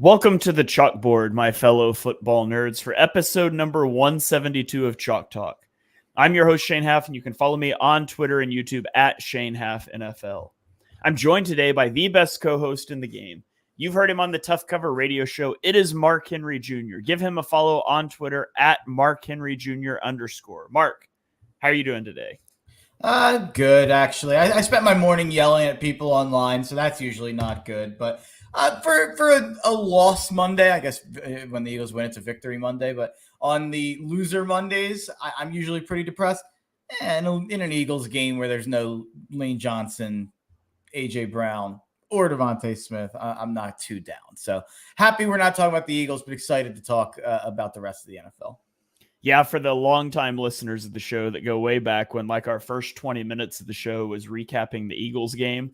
Welcome to the chalkboard, my fellow football nerds, for episode number 172 of Chalk Talk. I'm your host, Shane Haff, and you can follow me on Twitter and YouTube at Shane Haff NFL. I'm joined today by the best co-host in the game. You've heard him on the Tough Cover radio show. It is Mark Henry Jr. Give him a follow on Twitter at @MarkHenryJr_. Mark, how are you doing today? Good, actually. I spent my morning yelling at people online, so that's usually not good. But for a loss Monday, I guess when the Eagles win, it's a victory Monday. But on the loser Mondays, I'm usually pretty depressed. And in an Eagles game where there's no Lane Johnson, A.J. Brown, or Devontae Smith, I'm not too down. So happy we're not talking about the Eagles, but excited to talk about the rest of the NFL. Yeah, for the longtime listeners of the show that go way back when like our first 20 minutes of the show was recapping the Eagles game,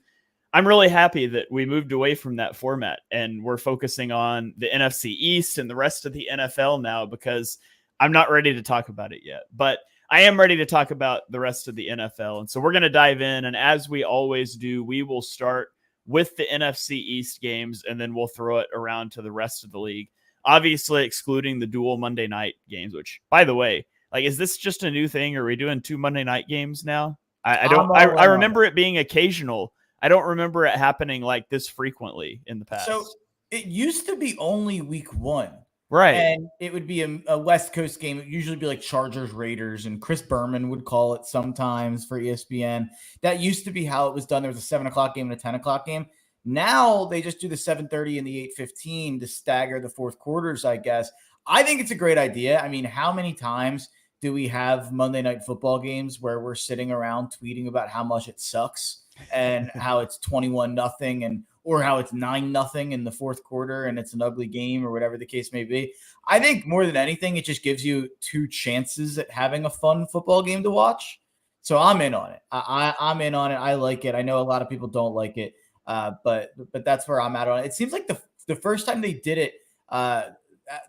I'm really happy that we moved away from that format and we're focusing on the NFC East and the rest of the NFL now because I'm not ready to talk about it yet. But I am ready to talk about the rest of the NFL. And so we're going to dive in. And as we always do, we will start with the NFC East games and then we'll throw it around to the rest of the league. Obviously, excluding the dual Monday night games, which, by the way, like, is this just a new thing? Are we doing 2 Monday night games now? I remember it being occasional. I don't remember it happening like this frequently in the past. So it used to be only week 1. Right. And it would be a West Coast game. It would usually be like Chargers, Raiders, and Chris Berman would call it sometimes for ESPN. That used to be how it was done. There was a 7 o'clock game and a 10 o'clock game. Now they just do the 7:30 and the 8:15 to stagger the fourth quarters, I guess. I think it's a great idea. I mean, how many times do we have Monday night football games where we're sitting around tweeting about how much it sucks and how it's 21-0 or how it's 9-0 in the fourth quarter and it's an ugly game or whatever the case may be? I think more than anything, it just gives you 2 chances at having a fun football game to watch. So I'm in on it. I'm in on it. I like it. I know a lot of people don't like it. But that's where I'm at on it. It seems like the first time they did it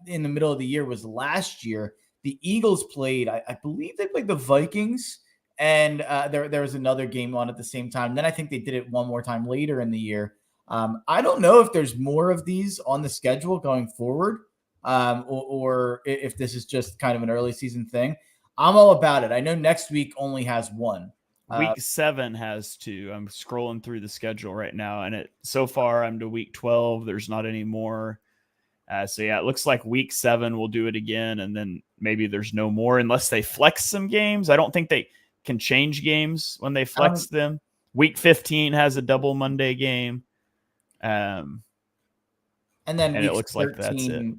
in the middle of the year was last year. The Eagles played, I believe they played the Vikings, and there was another game on at the same time. Then I think they did it one more time later in the year. I don't know if there's more of these on the schedule going forward, or if this is just kind of an early season thing. I'm all about it. I know next week only has 1. Week 7 has 2. I'm scrolling through the schedule right now, and so far I'm to week 12. There's not any more. So yeah, it looks like week 7 we'll do it again, and then maybe there's no more unless they flex some games. I don't think they can change games when they flex them. Week 15 has a double Monday game, and it looks 13, like that's it.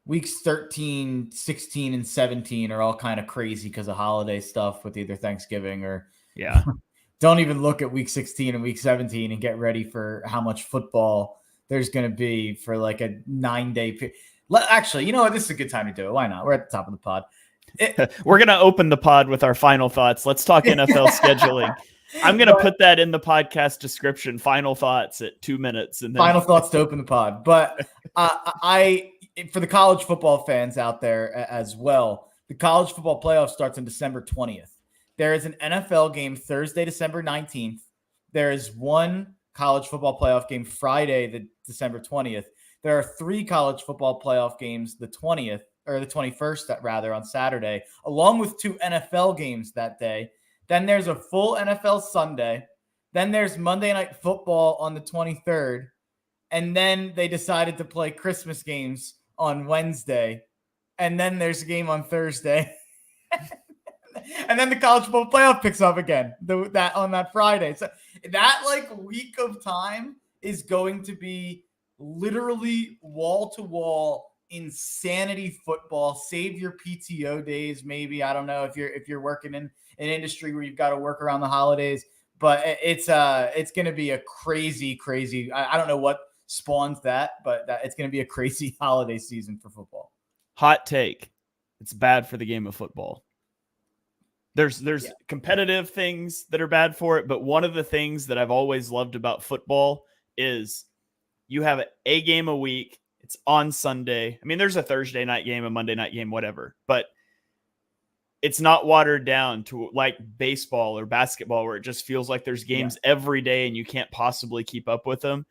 Weeks 13, 16, and 17 are all kind of crazy because of holiday stuff with either Thanksgiving or. Yeah. Don't even look at week 16 and week 17 and get ready for how much football there's going to be for like a 9-day period. Actually, you know what? This is a good time to do it. Why not? We're at the top of the pod. We're going to open the pod with our final thoughts. Let's talk NFL scheduling. I'm going to put that in the podcast description. Final thoughts at 2 minutes. And then final thoughts to open the pod. But for the college football fans out there as well, the college football playoff starts on December 20th. There is an NFL game Thursday, December 19th. There is 1 college football playoff game Friday, the December 20th. There are 3 college football playoff games the 20th or the 21st, rather, on Saturday, along with 2 NFL games that day. Then there's a full NFL Sunday. Then there's Monday Night Football on the 23rd. And then they decided to play Christmas games on Wednesday. And then there's a game on Thursday. And then the college football playoff picks up again that on that Friday. So that like week of time is going to be literally wall to wall insanity football. Save your PTO days, maybe. I don't know if you're working in an industry where you've got to work around the holidays, but it's going to be a crazy. I don't know what spawns that, but it's going to be a crazy holiday season for football. Hot take: it's bad for the game of football. There's competitive things that are bad for it, but one of the things that I've always loved about football is you have a game a week. It's on Sunday. I mean, there's a Thursday night game, a Monday night game, whatever, but it's not watered down to like baseball or basketball where it just feels like there's games every day and you can't possibly keep up with them.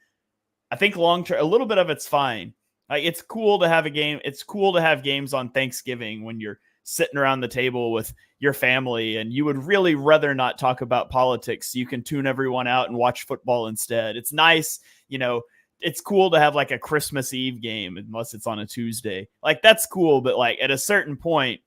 I think long term, a little bit of it's fine, Like, it's cool to have a game. It's cool to have games on Thanksgiving when you're sitting around the table with your family and you would really rather not talk about politics. You can tune everyone out and watch football instead. It's nice. It's cool to have like a Christmas Eve game, unless it's on a Tuesday. Like, that's cool. But like at a certain point,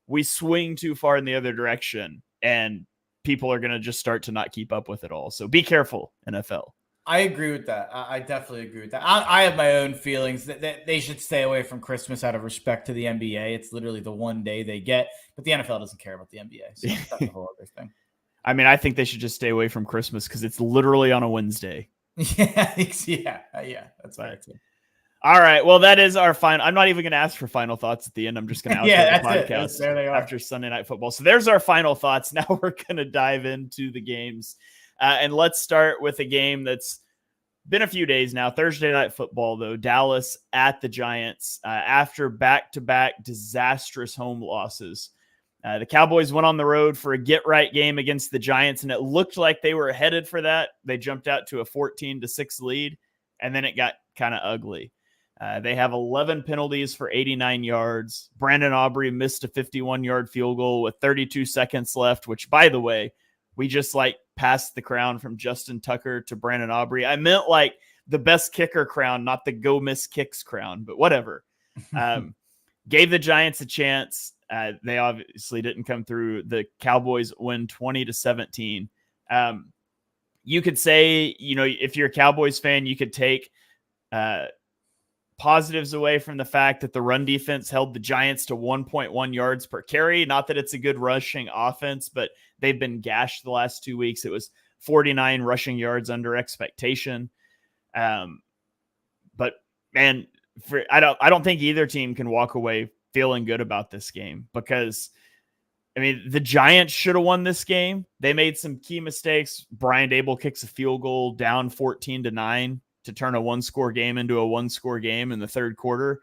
we swing too far in the other direction and people are going to just start to not keep up with it all. So be careful, NFL. I agree with that. I definitely agree with that. I have my own feelings that they should stay away from Christmas out of respect to the NBA. It's literally the one day they get, but the NFL doesn't care about the NBA. So that's a whole other thing. I mean, I think they should just stay away from Christmas because it's literally on a Wednesday. Yeah. That's right. All right. Well, that is our final. I'm not even going to ask for final thoughts at the end. I'm just going to outro the podcast there they are. After Sunday Night Football. So there's our final thoughts. Now we're going to dive into the games. And let's start with a game that's been a few days now. Thursday Night Football, though. Dallas at the Giants after back-to-back disastrous home losses. The Cowboys went on the road for a get-right game against the Giants, and it looked like they were headed for that. They jumped out to a 14-6 lead, and then it got kind of ugly. They have 11 penalties for 89 yards. Brandon Aubrey missed a 51-yard field goal with 32 seconds left, which, by the way, we just passed the crown from Justin Tucker to Brandon Aubrey. I meant like the best kicker crown, not the go miss kicks crown, but whatever. Gave the Giants a chance. They obviously didn't come through. The Cowboys win 20-17. You could say, if you're a Cowboys fan, you could take positives away from the fact that the run defense held the Giants to 1.1 yards per carry. Not that it's a good rushing offense, but they've been gashed the last 2 weeks. It was 49 rushing yards under expectation. But man, I don't think either team can walk away feeling good about this game because, I mean, the Giants should have won this game. They made some key mistakes. Brian Dable kicks a field goal down 14-9 to turn a one-score game into a one-score game in the third quarter.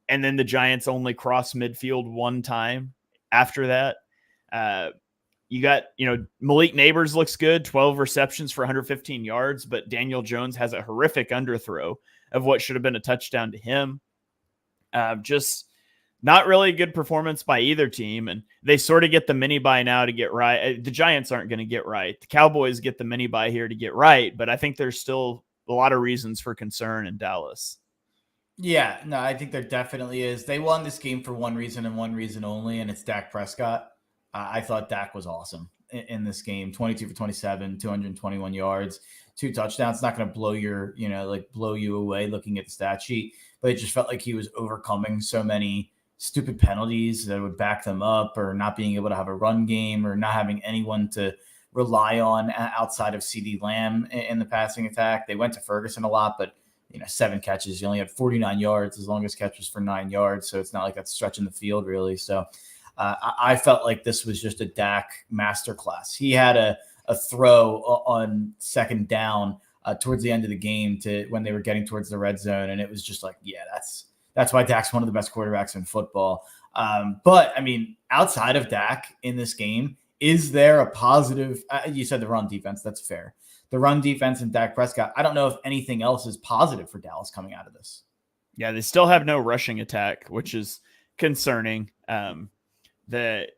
And then the Giants only cross midfield one time after that. You got, Malik Neighbors looks good, 12 receptions for 115 yards, but Daniel Jones has a horrific underthrow of what should have been a touchdown to him. Just not really a good performance by either team. And they sort of get the mini bye now to get right. The Giants aren't going to get right. The Cowboys get the mini bye here to get right, but I think there's still a lot of reasons for concern in Dallas. Yeah, no, I think there definitely is. They won this game for one reason and one reason only, and it's Dak Prescott. I thought Dak was awesome in this game. 22 for 27, 221 yards, 2 touchdowns. It's not going to blow blow you away looking at the stat sheet, but it just felt like he was overcoming so many stupid penalties that would back them up, or not being able to have a run game, or not having anyone to rely on outside of CD Lamb in the passing attack. They went to Ferguson a lot, but 7 catches. He only had 49 yards. His longest catch was for 9 yards. So it's not like that's stretching the field really. So I felt like this was just a Dak masterclass. He had a throw on second down towards the end of the game to when they were getting towards the red zone. And it was just like, yeah, that's why Dak's one of the best quarterbacks in football. But I mean, outside of Dak in this game, is there a positive? You said the run defense. That's fair. The run defense and Dak Prescott. I don't know if anything else is positive for Dallas coming out of this. Yeah, they still have no rushing attack, which is concerning. They've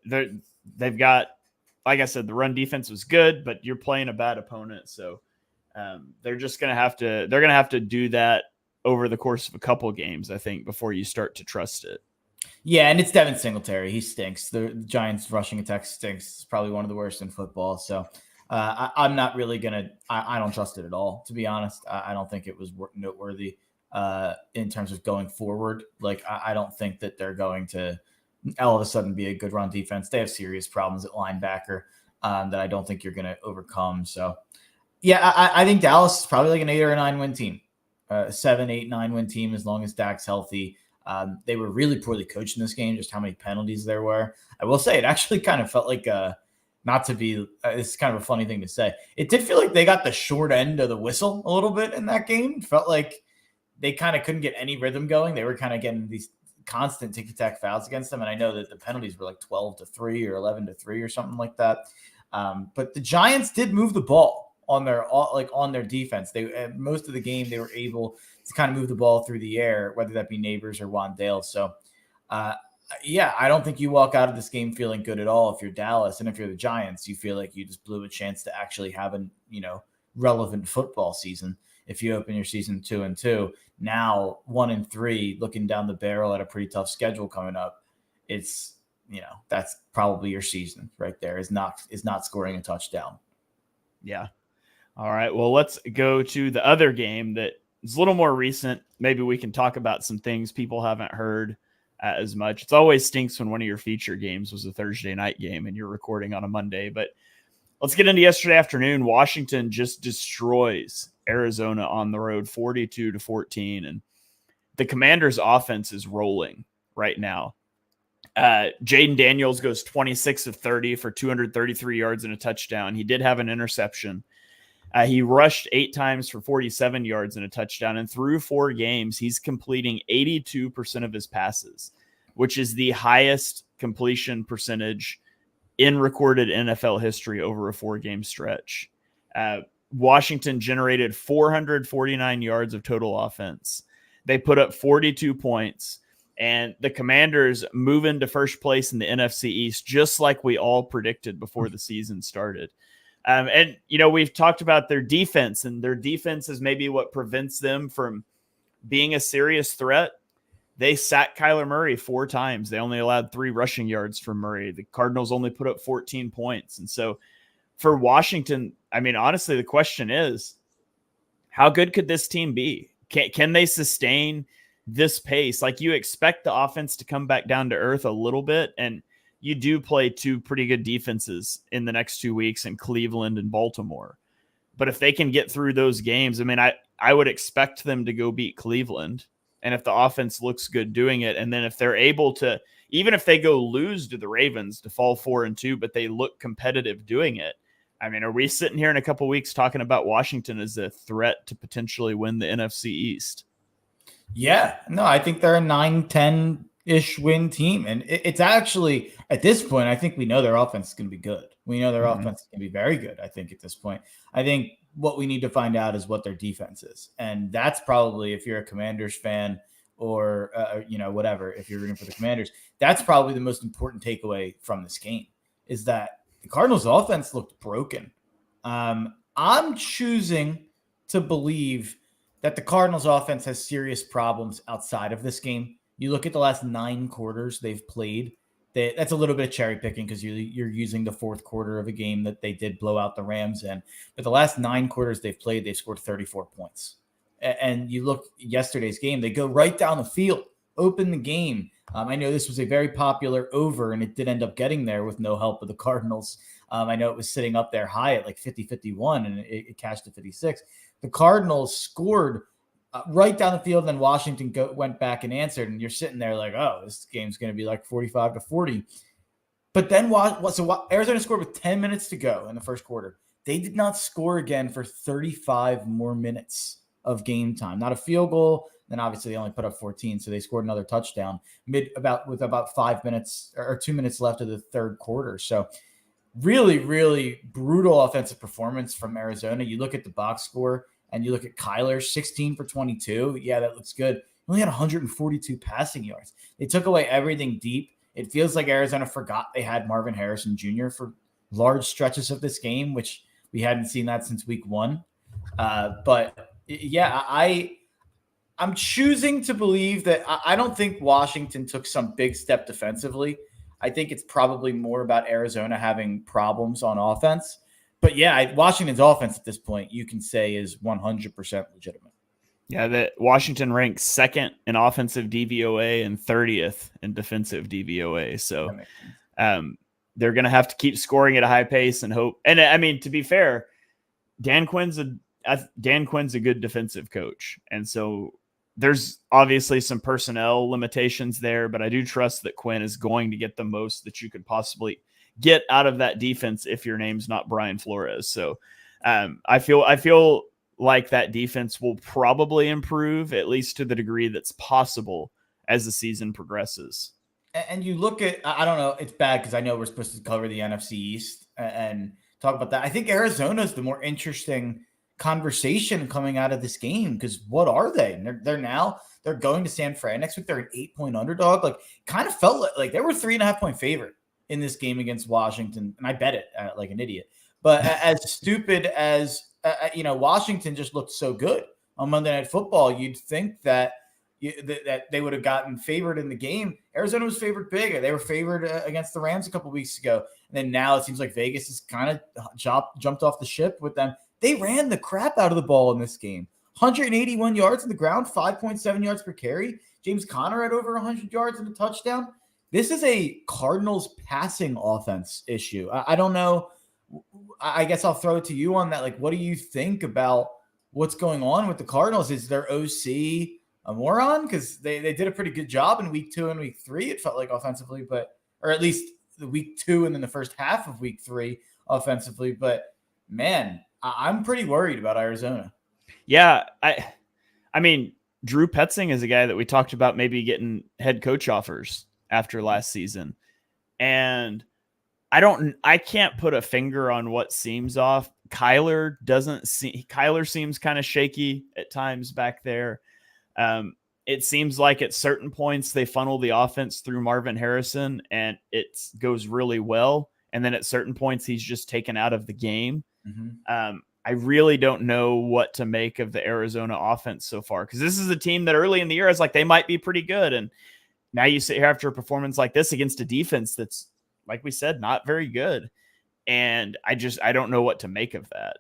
got, like I said, the run defense was good, but you're playing a bad opponent, so they're just gonna have to do that over the course of a couple of games, I think, before you start to trust it. Yeah, and it's Devin Singletary. He stinks. The Giants' rushing attack stinks. It's probably one of the worst in football. So I'm not really going to – I don't trust it at all, to be honest. I don't think it was noteworthy in terms of going forward. Like, I don't think that they're going to all of a sudden be a good run defense. They have serious problems at linebacker that I don't think you're going to overcome. So, yeah, I think Dallas is probably like an 8 or a 9 win team, 7, 8, 9 win team as long as Dak's healthy. They were really poorly coached in this game, just how many penalties there were. I will say it actually kind of felt like not to be it's kind of a funny thing to say. It did feel like they got the short end of the whistle a little bit in that game. It felt like they kind of couldn't get any rhythm going. They were kind of getting these constant ticky-tack fouls against them. And I know that the penalties were like 12-3 or 11-3 or something like that. But the Giants did move the ball. on their defense. They most of the game they were able to kind of move the ball through the air, whether that be Neighbors or Wandale. So, yeah, I don't think you walk out of this game feeling good at all. If you're Dallas and if you're the Giants, you feel like you just blew a chance to actually have a relevant football season. If you open your season 2-2, now 1-3, looking down the barrel at a pretty tough schedule coming up, it's that's probably your season right there. Is not scoring a touchdown. Yeah. All right. Well, let's go to the other game that is a little more recent. Maybe we can talk about some things people haven't heard as much. It's always stinks when one of your feature games was a Thursday night game and you're recording on a Monday. But let's get into yesterday afternoon. Washington just destroys Arizona on the road, 42-14, and the Commanders' offense is rolling right now. Jaden Daniels goes 26 of 30 for 233 yards and a touchdown. He did have an interception. He rushed 8 times for 47 yards and a touchdown. And through 4 games, he's completing 82% of his passes, which is the highest completion percentage in recorded NFL history over a 4-game stretch. Washington generated 449 yards of total offense. They put up 42 points. And the Commanders move into first place in the NFC East, just like we all predicted before the season started. And, we've talked about their defense, and their defense is maybe what prevents them from being a serious threat. They sacked Kyler Murray 4 times. They only allowed 3 rushing yards from Murray. The Cardinals only put up 14 points. And so for Washington, I mean, honestly, the question is, how good could this team be? Can they sustain this pace? Like, you expect the offense to come back down to earth a little bit, and you do play 2 pretty good defenses in the next 2 weeks in Cleveland and Baltimore. But if they can get through those games, I mean, I would expect them to go beat Cleveland. And if the offense looks good doing it, and then if they're able to, even if they go lose to the Ravens to fall 4-2, but they look competitive doing it, I mean, are we sitting here in a couple of weeks talking about Washington as a threat to potentially win the NFC East? Yeah, no, I think they're a 9-10-ish win team. And it's actually, at this point, I think we know their offense is going to be good. We know their offense is going to be very good, I think, at this point. I think what we need to find out is what their defense is. And that's probably, if you're a Commanders fan or, whatever, if you're rooting for the Commanders, that's probably the most important takeaway from this game, is that the Cardinals' offense looked broken. I'm choosing to believe that the Cardinals offense has serious problems outside of this game. You look at the last 9 quarters they've played. That's a little bit of cherry picking because you're using the 4th quarter of a game that they did blow out the Rams in. But the last 9 quarters they've played, they've scored 34 points. And you look at yesterday's game, they go right down the field, open the game. I know this was a very popular over, and it did end up getting there with no help of the Cardinals. I know it was sitting up there high at like 50-51, and it cashed to 56. The Cardinals scored right down the field, and then Washington went back and answered, and you're sitting there like, oh, this game's going to be like 45-40. But then Arizona scored with 10 minutes to go in the first quarter. They did not score again for 35 more minutes of game time. Not a field goal. Then obviously they only put up 14, so they scored another touchdown with about 5 minutes or 2 minutes left of the third quarter. So really, really brutal offensive performance from Arizona. You look at the box score and you look at Kyler, 16 for 22. Yeah, that looks good. He only had 142 passing yards. They took away everything deep. It feels like Arizona forgot they had Marvin Harrison Jr. for large stretches of this game, which we hadn't seen that since week 1. But yeah, I'm choosing to believe that I don't think Washington took some big step defensively. I think it's probably more about Arizona having problems on offense. But yeah, Washington's offense at this point, you can say, is 100% legitimate. Yeah, that Washington ranks 2nd in offensive DVOA and 30th in defensive DVOA. So they're going to have to keep scoring at a high pace and hope. And I mean, to be fair, Dan Quinn's a good defensive coach. And so there's obviously some personnel limitations there, but I do trust that Quinn is going to get the most that you could possibly get out of that defense if your name's not Brian Flores. So I feel like that defense will probably improve, at least to the degree that's possible as the season progresses. And you look at, I don't know, it's bad because I know we're supposed to cover the NFC East and talk about that. I think Arizona is the more interesting conversation coming out of this game because what are they? They're going to San Fran next week. They're an 8-point underdog. Like, kind of felt like they were 3.5-point favorite in this game against Washington, and I bet it like an idiot. But as stupid as Washington just looked so good on Monday Night Football, you'd think that they would have gotten favored in the game. Arizona was favored big. They were favored against the Rams a couple weeks ago. And then now it seems like Vegas has kind of jumped off the ship with them. They ran the crap out of the ball in this game. 181 yards on the ground, 5.7 yards per carry. James Conner had over 100 yards and a touchdown. This is a Cardinals passing offense issue. I don't know. I guess I'll throw it to you on that. Like, what do you think about what's going on with the Cardinals? Is their OC a moron? Because they did a pretty good job in week 2 and week 3, it felt like offensively, or at least the week 2 and then the first half of week 3 offensively. But man, I'm pretty worried about Arizona. Yeah, I mean, Drew Petzing is a guy that we talked about maybe getting head coach offers after last season. And I can't put a finger on what seems off. Kyler seems kind of shaky at times back there. It seems like at certain points they funnel the offense through Marvin Harrison and it goes really well. And then at certain points he's just taken out of the game. Mm-hmm. I really don't know what to make of the Arizona offense so far, because this is a team that early in the year is like they might be pretty good. And now you sit here after a performance like this against a defense that's, like we said, not very good. And I don't know what to make of that.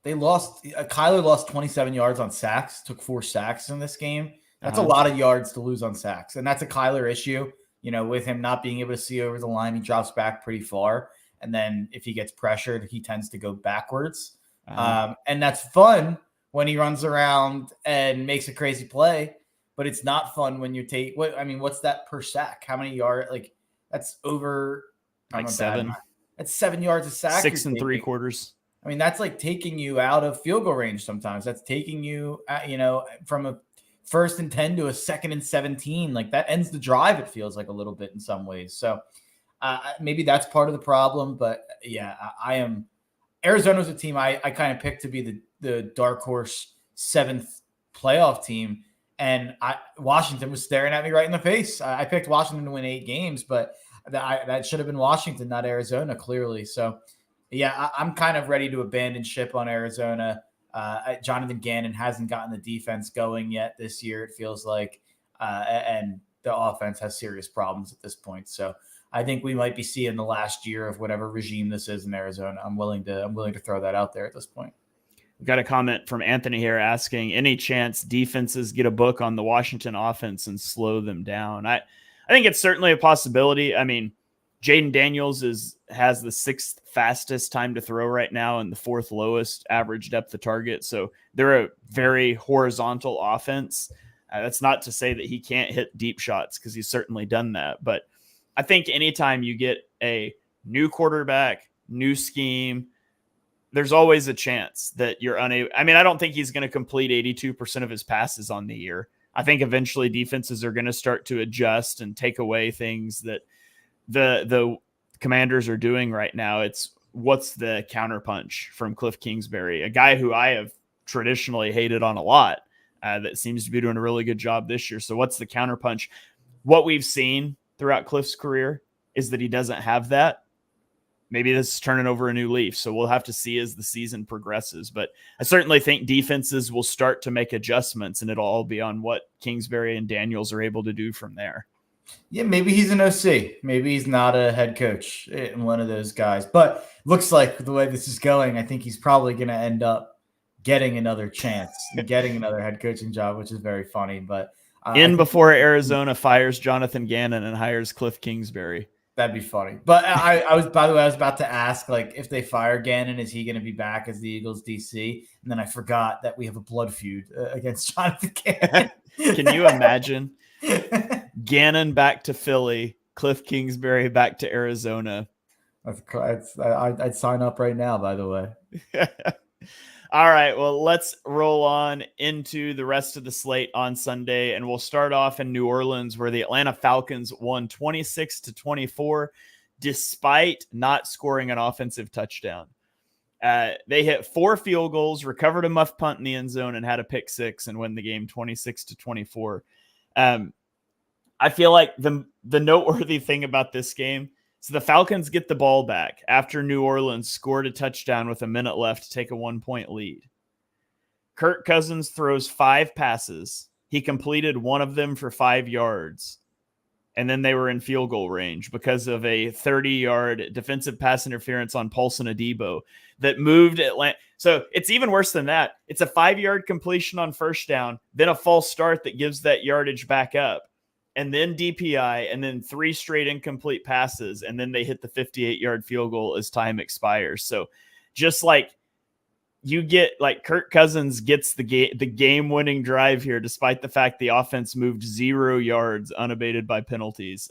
They lost. Kyler lost 27 yards on sacks, took 4 sacks in this game. That's a lot of yards to lose on sacks. And that's a Kyler issue, with him not being able to see over the line. He drops back pretty far. And then if he gets pressured, he tends to go backwards. And that's fun when he runs around and makes a crazy play, but it's not fun when you take what's that per sack? How many yards? Like, that's over like 7. That's 7 yards a sack. 6 3/4. I mean, that's like taking you out of field goal range sometimes. That's taking you, from a 1st and 10 to a 2nd and 17. Like, that ends the drive, it feels like a little bit in some ways. So maybe that's part of the problem. But yeah, Arizona's a team I kind of picked to be the dark horse 7th playoff team. And Washington was staring at me right in the face. I picked Washington to win 8 games, but that should have been Washington, not Arizona, clearly. So, yeah, I'm kind of ready to abandon ship on Arizona. Jonathan Gannon hasn't gotten the defense going yet this year, it feels like. And the offense has serious problems at this point. So I think we might be seeing the last year of whatever regime this is in Arizona. I'm willing to throw that out there at this point. We've got a comment from Anthony here asking, any chance defenses get a book on the Washington offense and slow them down? I think it's certainly a possibility. I mean, Jaden Daniels has the 6th fastest time to throw right now and the 4th lowest average depth of target. So they're a very horizontal offense. That's not to say that he can't hit deep shots, because he's certainly done that. But I think anytime you get a new quarterback, new scheme, there's always a chance that you're unable. I mean, I don't think he's going to complete 82% of his passes on the year. I think eventually defenses are going to start to adjust and take away things that the Commanders are doing right now. It's what's the counterpunch from Cliff Kingsbury, a guy who I have traditionally hated on a lot, that seems to be doing a really good job this year. So what's the counterpunch? What we've seen throughout Cliff's career is that he doesn't have that. Maybe this is turning over a new leaf. So we'll have to see as the season progresses. But I certainly think defenses will start to make adjustments, and it'll all be on what Kingsbury and Daniels are able to do from there. Yeah, maybe he's an OC. Maybe he's not a head coach in one of those guys. But looks like the way this is going, I think he's probably going to end up getting another chance, getting another head coaching job, which is very funny. But before Arizona fires Jonathan Gannon and hires Cliff Kingsbury. That'd be funny. But I was about to ask, like, if they fire Gannon, is he going to be back as the Eagles DC? And then I forgot that we have a blood feud against Jonathan Gannon. Can you imagine Gannon back to Philly, Cliff Kingsbury back to Arizona? I'd sign up right now, by the way. All right, well, let's roll on into the rest of the slate on Sunday, and we'll start off in New Orleans, where the Atlanta Falcons won 26-24, despite not scoring an offensive touchdown. They hit 4 field goals, recovered a muff punt in the end zone, and had a pick 6 and win the game 26-24. I feel like the noteworthy thing about this game is the Falcons get the ball back after New Orleans scored a touchdown with a minute left to take a 1-point lead. Kirk Cousins throws 5 passes. He completed one of them for 5 yards. And then they were in field goal range because of a 30-yard defensive pass interference on Paulson Adebo that moved Atlanta. So it's even worse than that. It's a 5-yard completion on first down, then a false start that gives that yardage back up, and then DPI, and then 3 straight incomplete passes, and then they hit the 58-yard field goal as time expires. So just like you get, like, Kirk Cousins gets the game-winning drive here, despite the fact the offense moved 0 yards unabated by penalties.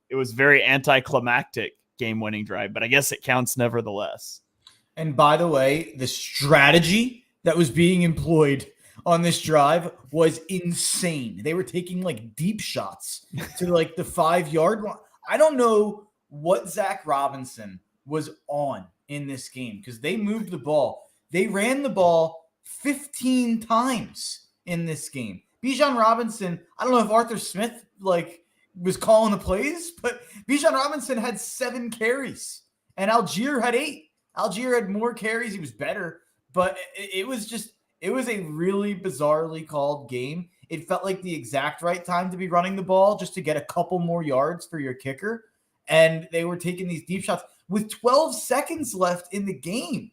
It was very anticlimactic game-winning drive, but I guess it counts nevertheless. And by the way, the strategy that was being employed on this drive was insane. They were taking like deep shots to like the 5-yard line. I don't know what Zach Robinson was on in this game because they moved the ball. They ran the ball 15 times in this game. Bijan Robinson, I don't know if Arthur Smith like was calling the plays, but Bijan Robinson had 7 carries and Algier had 8. Algier had more carries. He was better, but it was a really bizarrely called game. It felt like the exact right time to be running the ball just to get a couple more yards for your kicker. And they were taking these deep shots with 12 seconds left in the game.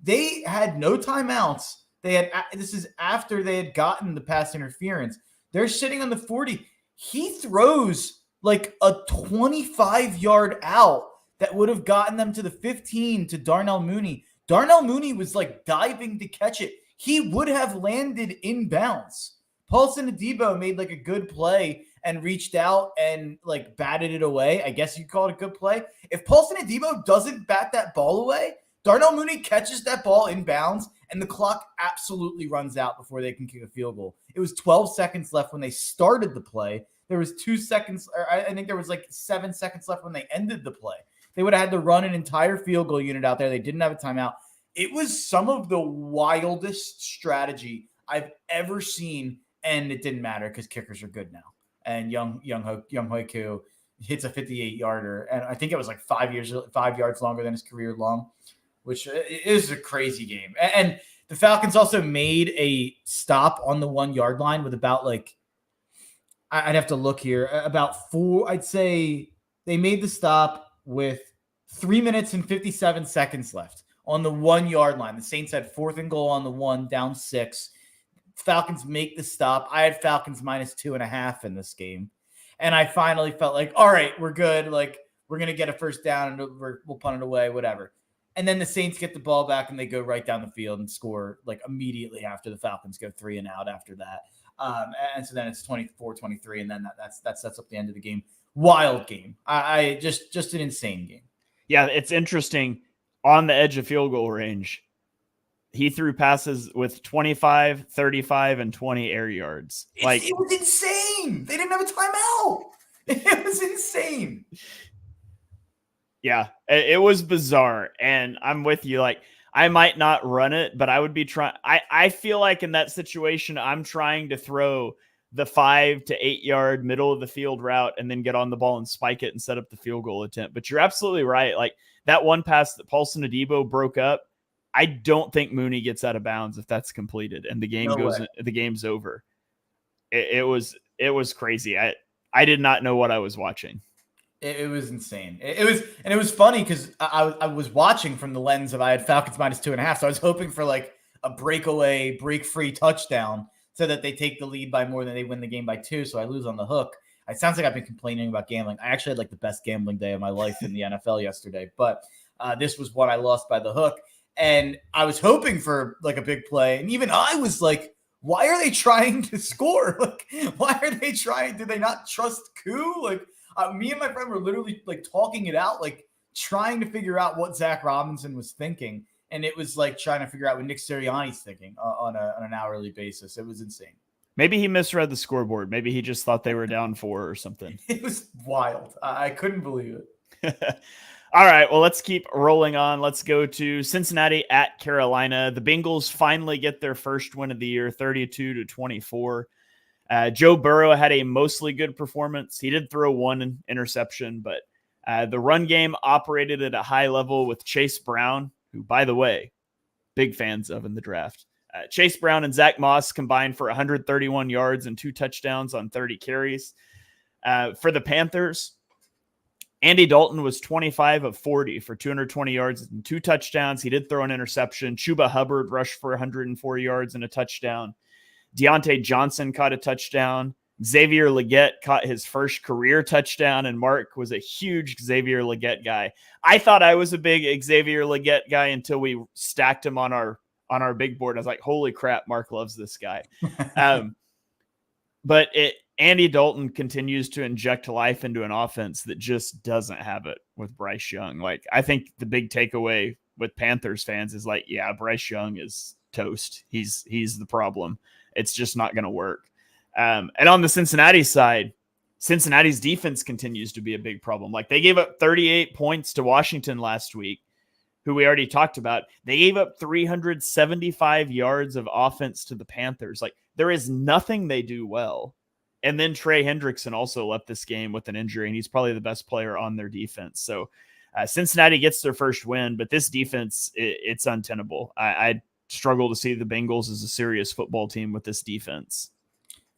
They had no timeouts. This is after they had gotten the pass interference. They're sitting on the 40. He throws like a 25-yard out that would have gotten them to the 15 to Darnell Mooney. Darnell Mooney was like diving to catch it. He would have landed in bounds. Paulson Adebo made like a good play and reached out and like batted it away. I guess you'd call it a good play. If Paulson Adebo doesn't bat that ball away, Darnell Mooney catches that ball in bounds, and the clock absolutely runs out before they can kick a field goal. It was 12 seconds left when they started the play. There was 2 seconds, or I think there was like 7 seconds left when they ended the play. They would have had to run an entire field goal unit out there. They didn't have a timeout. It was some of the wildest strategy I've ever seen, and it didn't matter because kickers are good now. And Young Hoiku hits a 58-yarder, and I think it was like 5 yards longer than his career long, which is a crazy game. And the Falcons also made a stop on the 1-yard line with about like, I'd have to look here, about 4, I'd say they made the stop with 3 minutes and 57 seconds left on the 1-yard line. The Saints had 4th and goal on the 1, down 6. Falcons make the stop. I had Falcons minus 2.5 in this game. And I finally felt like, all right, we're good. Like, we're going to get a first down and we'll punt it away, whatever. And then the Saints get the ball back and they go right down the field and score like immediately after the Falcons go 3 and out after that. And so then it's 24-23, and then that sets up the end of the game. Wild game. I just an insane game. Yeah, it's interesting. On the edge of field goal range, he threw passes with 25, 35, and 20 air yards. It was insane. They didn't have a timeout. It was insane. Yeah, it was bizarre. And I'm with you. Like, I might not run it, but I would be trying. I feel like in that situation, I'm trying to throw the 5 to 8 yard middle of the field route and then get on the ball and spike it and set up the field goal attempt. But you're absolutely right. Like, that one pass that Paulson Adebo broke up, I don't think Mooney gets out of bounds if that's completed and the game the game's over. It was crazy. I did not know what I was watching. It was insane. It was funny because I was watching from the lens of I had Falcons minus 2.5. So I was hoping for like a breakaway, break-free touchdown so that they take the lead by more than they win the game by 2. So I lose on the hook. It sounds like I've been complaining about gambling. I actually had like the best gambling day of my life in the NFL yesterday, but this was one I lost by the hook. And I was hoping for like a big play. And even I was like, why are they trying to score? Like, why are they trying? Do they not trust Koo? Like, me and my friend were literally like talking it out, like trying to figure out what Zach Robinson was thinking. And it was like trying to figure out what Nick Sirianni's thinking on an hourly basis. It was insane. Maybe he misread the scoreboard. Maybe he just thought they were down 4 or something. It was wild. I couldn't believe it. All right, well, let's keep rolling on. Let's go to Cincinnati at Carolina. The Bengals finally get their first win of the year, 32-24. Joe Burrow had a mostly good performance. He did throw one interception, but the run game operated at a high level with Chase Brown, who, by the way, big fans of in the draft. Chase Brown and Zach Moss combined for 131 yards and 2 touchdowns on 30 carries. For the Panthers, Andy Dalton was 25 of 40 for 220 yards and 2 touchdowns. He did throw an interception. Chuba Hubbard rushed for 104 yards and a touchdown. Deontay Johnson caught a touchdown. Xavier Legette caught his first career touchdown, and Mark was a huge Xavier Legette guy. I thought I was a big Xavier Legette guy until we stacked him on our big board. I was like, holy crap, Mark loves this guy. But Andy Dalton continues to inject life into an offense that just doesn't have it with Bryce Young. Like, I think the big takeaway with Panthers fans is like, yeah, Bryce Young is toast. He's the problem. It's just not going to work. And on the Cincinnati side, Cincinnati's defense continues to be a big problem. Like, they gave up 38 points to Washington last week, who we already talked about. They gave up 375 yards of offense to the Panthers. Like, there is nothing they do well. And then Trey Hendrickson also left this game with an injury, and he's probably the best player on their defense. So Cincinnati gets their first win, but this defense, it's untenable. I struggle to see the Bengals as a serious football team with this defense.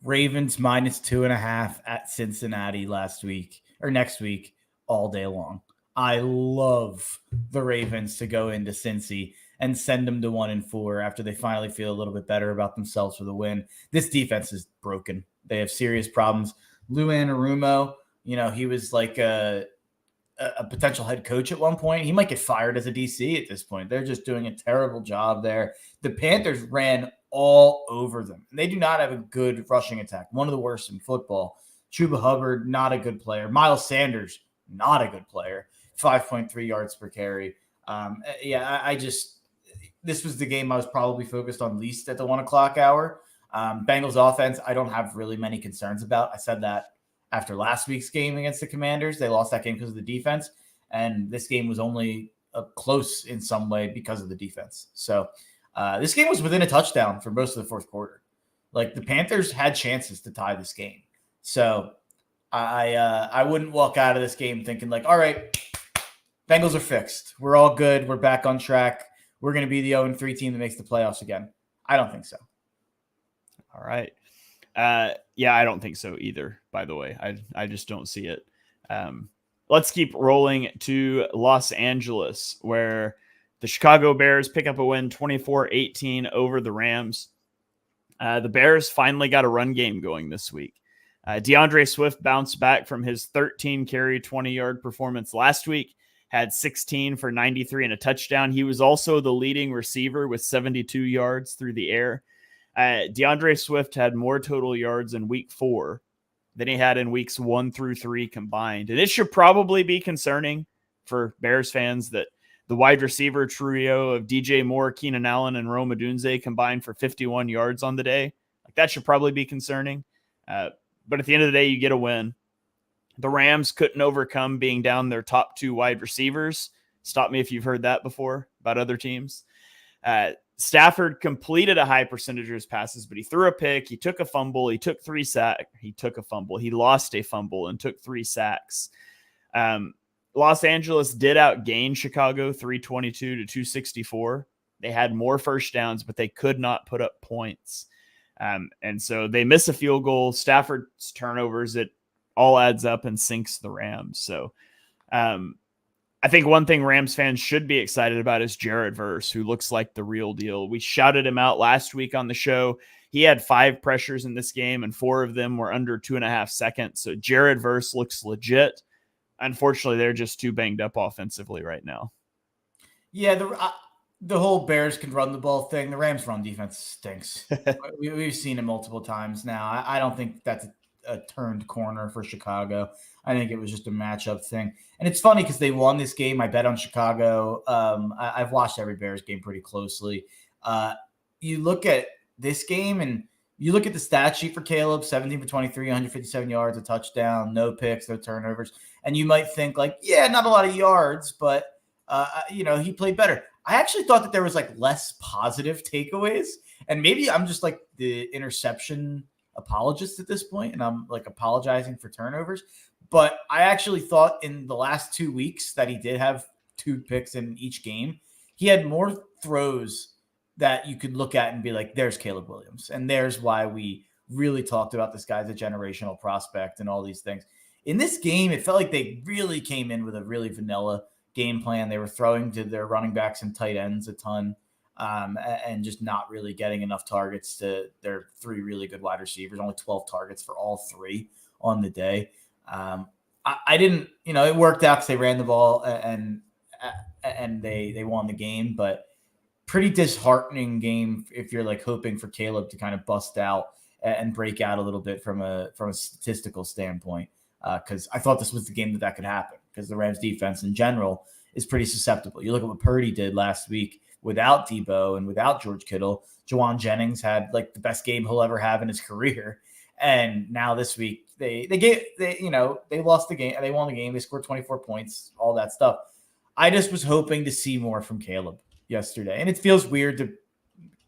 Ravens -2.5 at Cincinnati next week, all day long. I love the Ravens to go into Cincy and send them to 1-4 after they finally feel a little bit better about themselves for the win. This defense is broken. They have serious problems. Lou Anarumo, he was like a potential head coach at one point. He might get fired as a DC at this point. They're just doing a terrible job there. The Panthers ran all over them. They do not have a good rushing attack. One of the worst in football. Chuba Hubbard, not a good player. Miles Sanders, not a good player. 5.3 yards per carry. This was the game I was probably focused on least at the 1:00 hour. Bengals offense, I don't have really many concerns about. I said that after last week's game against the Commanders. They lost that game because of the defense, and this game was only close in some way because of the defense. So this game was within a touchdown for most of the fourth quarter. Like, the Panthers had chances to tie this game. So I wouldn't walk out of this game thinking like, all right, Bengals are fixed. We're all good. We're back on track. We're going to be the 0-3 team that makes the playoffs again. I don't think so. All right. Yeah, I don't think so either, by the way. I just don't see it. Let's keep rolling to Los Angeles, where the Chicago Bears pick up a win 24-18 over the Rams. The Bears finally got a run game going this week. DeAndre Swift bounced back from his 13-carry, 20-yard performance last week, had 16 for 93 and a touchdown. He was also the leading receiver with 72 yards through the air. DeAndre Swift had more total yards in week 4 than he had in weeks 1 through 3 combined. And it should probably be concerning for Bears fans that the wide receiver trio of DJ Moore, Keenan Allen, and Rome Odunze combined for 51 yards on the day. Like, that should probably be concerning. But at the end of the day, you get a win. The Rams couldn't overcome being down their top 2 wide receivers. Stop me if you've heard that before about other teams. Stafford completed a high percentage of his passes, but he threw a pick. He took a fumble. He took 3 sacks. He took a fumble. He lost a fumble and took 3 sacks. Los Angeles did outgain Chicago 322-264. They had more first downs, but they could not put up points. And so they miss a field goal. Stafford's turnovers, it all adds up and sinks the Rams. So I think one thing Rams fans should be excited about is Jared Verse, who looks like the real deal. We shouted him out last week on the show. He had 5 pressures in this game, and 4 of them were under 2.5 seconds. So Jared Verse looks legit. Unfortunately, they're just too banged up offensively right now. Yeah, the whole Bears can run the ball thing. The Rams' run defense stinks. We've seen it multiple times now. I don't think that's a turned corner for Chicago. I think it was just a matchup thing. And it's funny because they won this game. I bet on Chicago. I've watched every Bears game pretty closely. You look at this game and you look at the stat sheet for Caleb, 17 for 23, 157 yards, a touchdown, no picks, no turnovers. And you might think like, yeah, not a lot of yards, but he played better. I actually thought that there was like less positive takeaways, and maybe I'm just like the interception apologist at this point, and I'm like apologizing for turnovers. But I actually thought in the last 2 weeks that he did have 2 picks in each game. He had more throws that you could look at and be like, there's Caleb Williams. And there's why we really talked about this guy's a generational prospect and all these things. In this game, it felt like they really came in with a really vanilla game plan. They were throwing to their running backs and tight ends a ton, and just not really getting enough targets to their 3 really good wide receivers, only 12 targets for all 3 on the day. I didn't, it worked out because they ran the ball and they won the game, but pretty disheartening game if you're like hoping for Caleb to kind of bust out and break out a little bit from a statistical standpoint. Because I thought this was the game that could happen, because the Rams defense in general is pretty susceptible. You look at what Purdy did last week without Debo and without George Kittle. Jawan Jennings had like the best game he'll ever have in his career. And now this week they lost the game. They won the game. They scored 24 points, all that stuff. I just was hoping to see more from Caleb yesterday. And it feels weird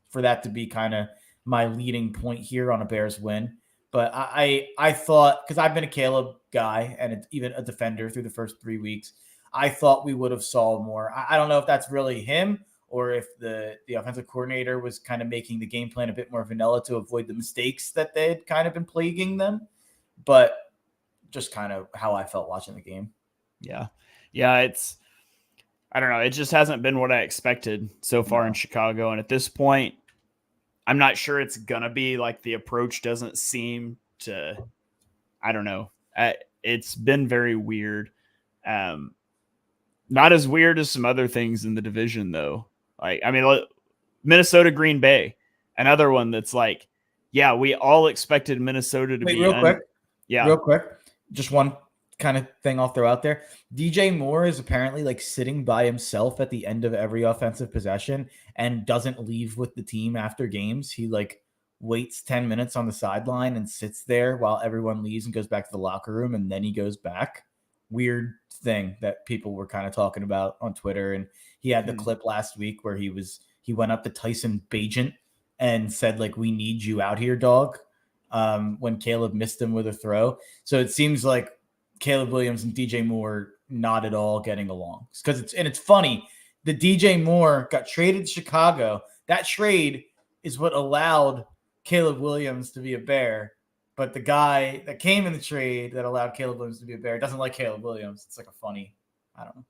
for that to be kind of my leading point here on a Bears win. But I thought, because I've been a Caleb guy and even a defender through the first 3 weeks, I thought we would have saw more. I don't know if that's really him or if the offensive coordinator was kind of making the game plan a bit more vanilla to avoid the mistakes that they had kind of been plaguing them. But just kind of how I felt watching the game. Yeah. I don't know. It just hasn't been what I expected so far in Chicago. And at this point, I'm not sure it's going to be. Like, the approach doesn't seem to, I don't know. It's been very weird. Not as weird as some other things in the division, though. Like, I mean, Minnesota, Green Bay, another one that's like, yeah, we all expected Minnesota to be real quick. Just one kind of thing I'll throw out there. DJ Moore is apparently like sitting by himself at the end of every offensive possession and doesn't leave with the team after games. He like waits 10 minutes on the sideline and sits there while everyone leaves and goes back to the locker room, and then he goes back. Weird thing that people were kind of talking about on Twitter. And he had the clip last week where he went up to Tyson Bagent and said, like, we need you out here, dog. When Caleb missed him with a throw. So it seems like Caleb Williams and DJ Moore not at all getting along. It's funny. The DJ Moore got traded to Chicago. That trade is what allowed Caleb Williams to be a Bear. But the guy that came in the trade that allowed Caleb Williams to be a Bear doesn't like Caleb Williams. It's like a funny, I don't know.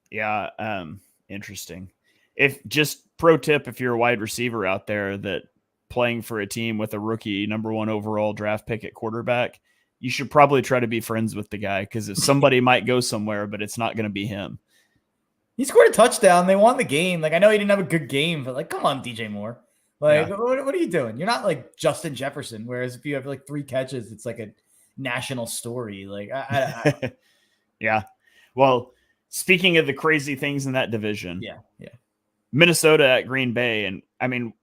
Yeah. Interesting. Pro tip, if you're a wide receiver out there that playing for a team with a rookie number 1 overall draft pick at quarterback, you should probably try to be friends with the guy, because if somebody might go somewhere, but it's not going to be him. He scored a touchdown. They won the game. Like, I know he didn't have a good game, but like, come on, DJ Moore. Like, what are you doing? You're not like Justin Jefferson. Whereas if you have like 3 catches, it's like a national story. Like, I yeah. Well, speaking of the crazy things in that division, yeah, Minnesota at Green Bay, and I mean,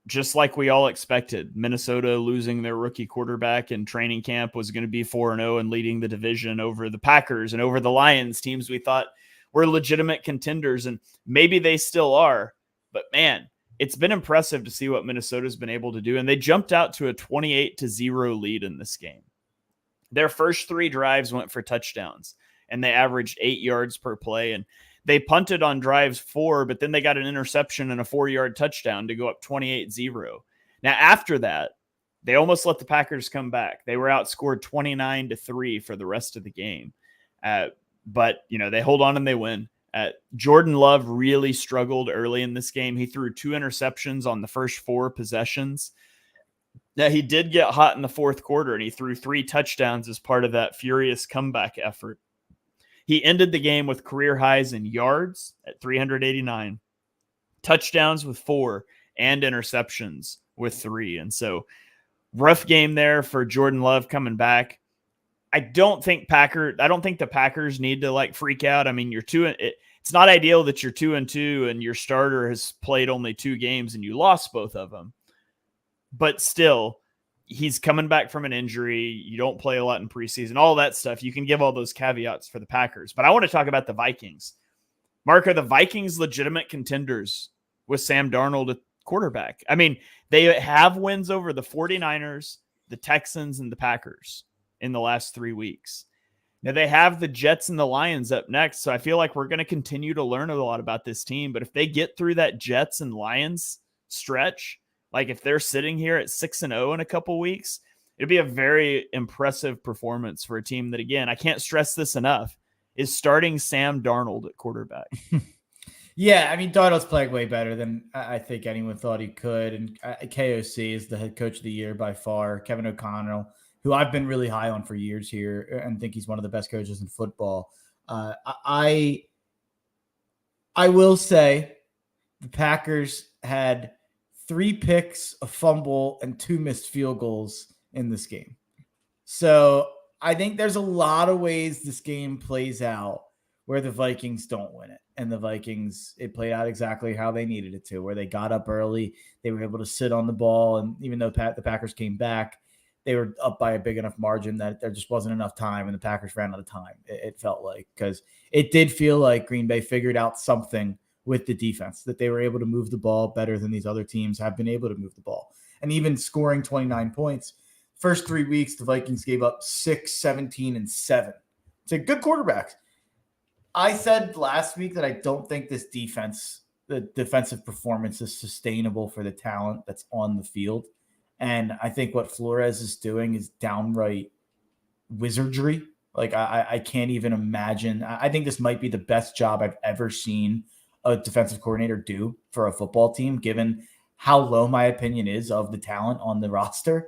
just like we all expected, Minnesota losing their rookie quarterback in training camp was going to be 4-0 and leading the division over the Packers and over the Lions, teams we thought were legitimate contenders, and maybe they still are. But man, it's been impressive to see what Minnesota's been able to do, and they jumped out to a 28-0 lead in this game. Their first 3 drives went for touchdowns, and they averaged 8 yards per play, and they punted on drives 4, but then they got an interception and a 4-yard touchdown to go up 28-0. Now, after that, they almost let the Packers come back. They were outscored 29-3 for the rest of the game. But, they hold on and they win. Jordan Love really struggled early in this game. He threw 2 interceptions on the first 4 possessions. Now, he did get hot in the fourth quarter, and he threw 3 touchdowns as part of that furious comeback effort. He ended the game with career highs in yards at 389, touchdowns with 4, and interceptions with 3. And so, rough game there for Jordan Love coming back. I don't think the Packers need to like freak out. I mean, it's not ideal that you're 2-2 and your starter has played only 2 games and you lost both of them. But still, he's coming back from an injury. You don't play a lot in preseason, all that stuff. You can give all those caveats for the Packers. But I want to talk about the Vikings. Mark, are the Vikings legitimate contenders with Sam Darnold at quarterback? I mean, they have wins over the 49ers, the Texans, and the Packers in the last 3 weeks. Now, they have the Jets and the Lions up next, so I feel like we're going to continue to learn a lot about this team. But if they get through that Jets and Lions stretch, like if they're sitting here at 6-0 in a couple weeks, it'd be a very impressive performance for a team that, again, I can't stress this enough, is starting Sam Darnold at quarterback. Yeah, I mean, Darnold's playing way better than I think anyone thought he could. And KOC is the head coach of the year by far. Kevin O'Connell, who I've been really high on for years here and think he's one of the best coaches in football. I will say the Packers had 3 picks, a fumble, and 2 missed field goals in this game. So I think there's a lot of ways this game plays out where the Vikings don't win it. And the Vikings, it played out exactly how they needed it to, where they got up early. They were able to sit on the ball. And even though the Packers came back, they were up by a big enough margin that there just wasn't enough time. And the Packers ran out of time, it felt like, because it did feel like Green Bay figured out something with the defense, that they were able to move the ball better than these other teams have been able to move the ball. And even scoring 29 points, first 3 weeks, the Vikings gave up 6, 17, and 7 to good quarterbacks. I said last week that I don't think this defense, the defensive performance, is sustainable for the talent that's on the field. And I think what Flores is doing is downright wizardry. Like, I can't even imagine. I think this might be the best job I've ever seen a defensive coordinator do for a football team, given how low my opinion is of the talent on the roster.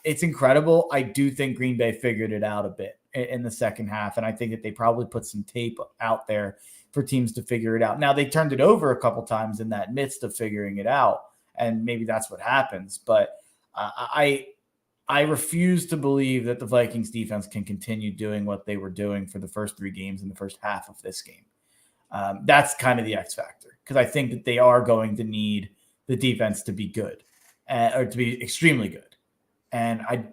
It's incredible. I do think Green Bay figured it out a bit in the second half, and I think that they probably put some tape out there for teams to figure it out. Now, they turned it over a couple times in that midst of figuring it out, and maybe that's what happens. But I refuse to believe that the Vikings defense can continue doing what they were doing for the first 3 games in the first half of this game. That's kind of the X factor, because I think that they are going to need the defense to be good or to be extremely good. And I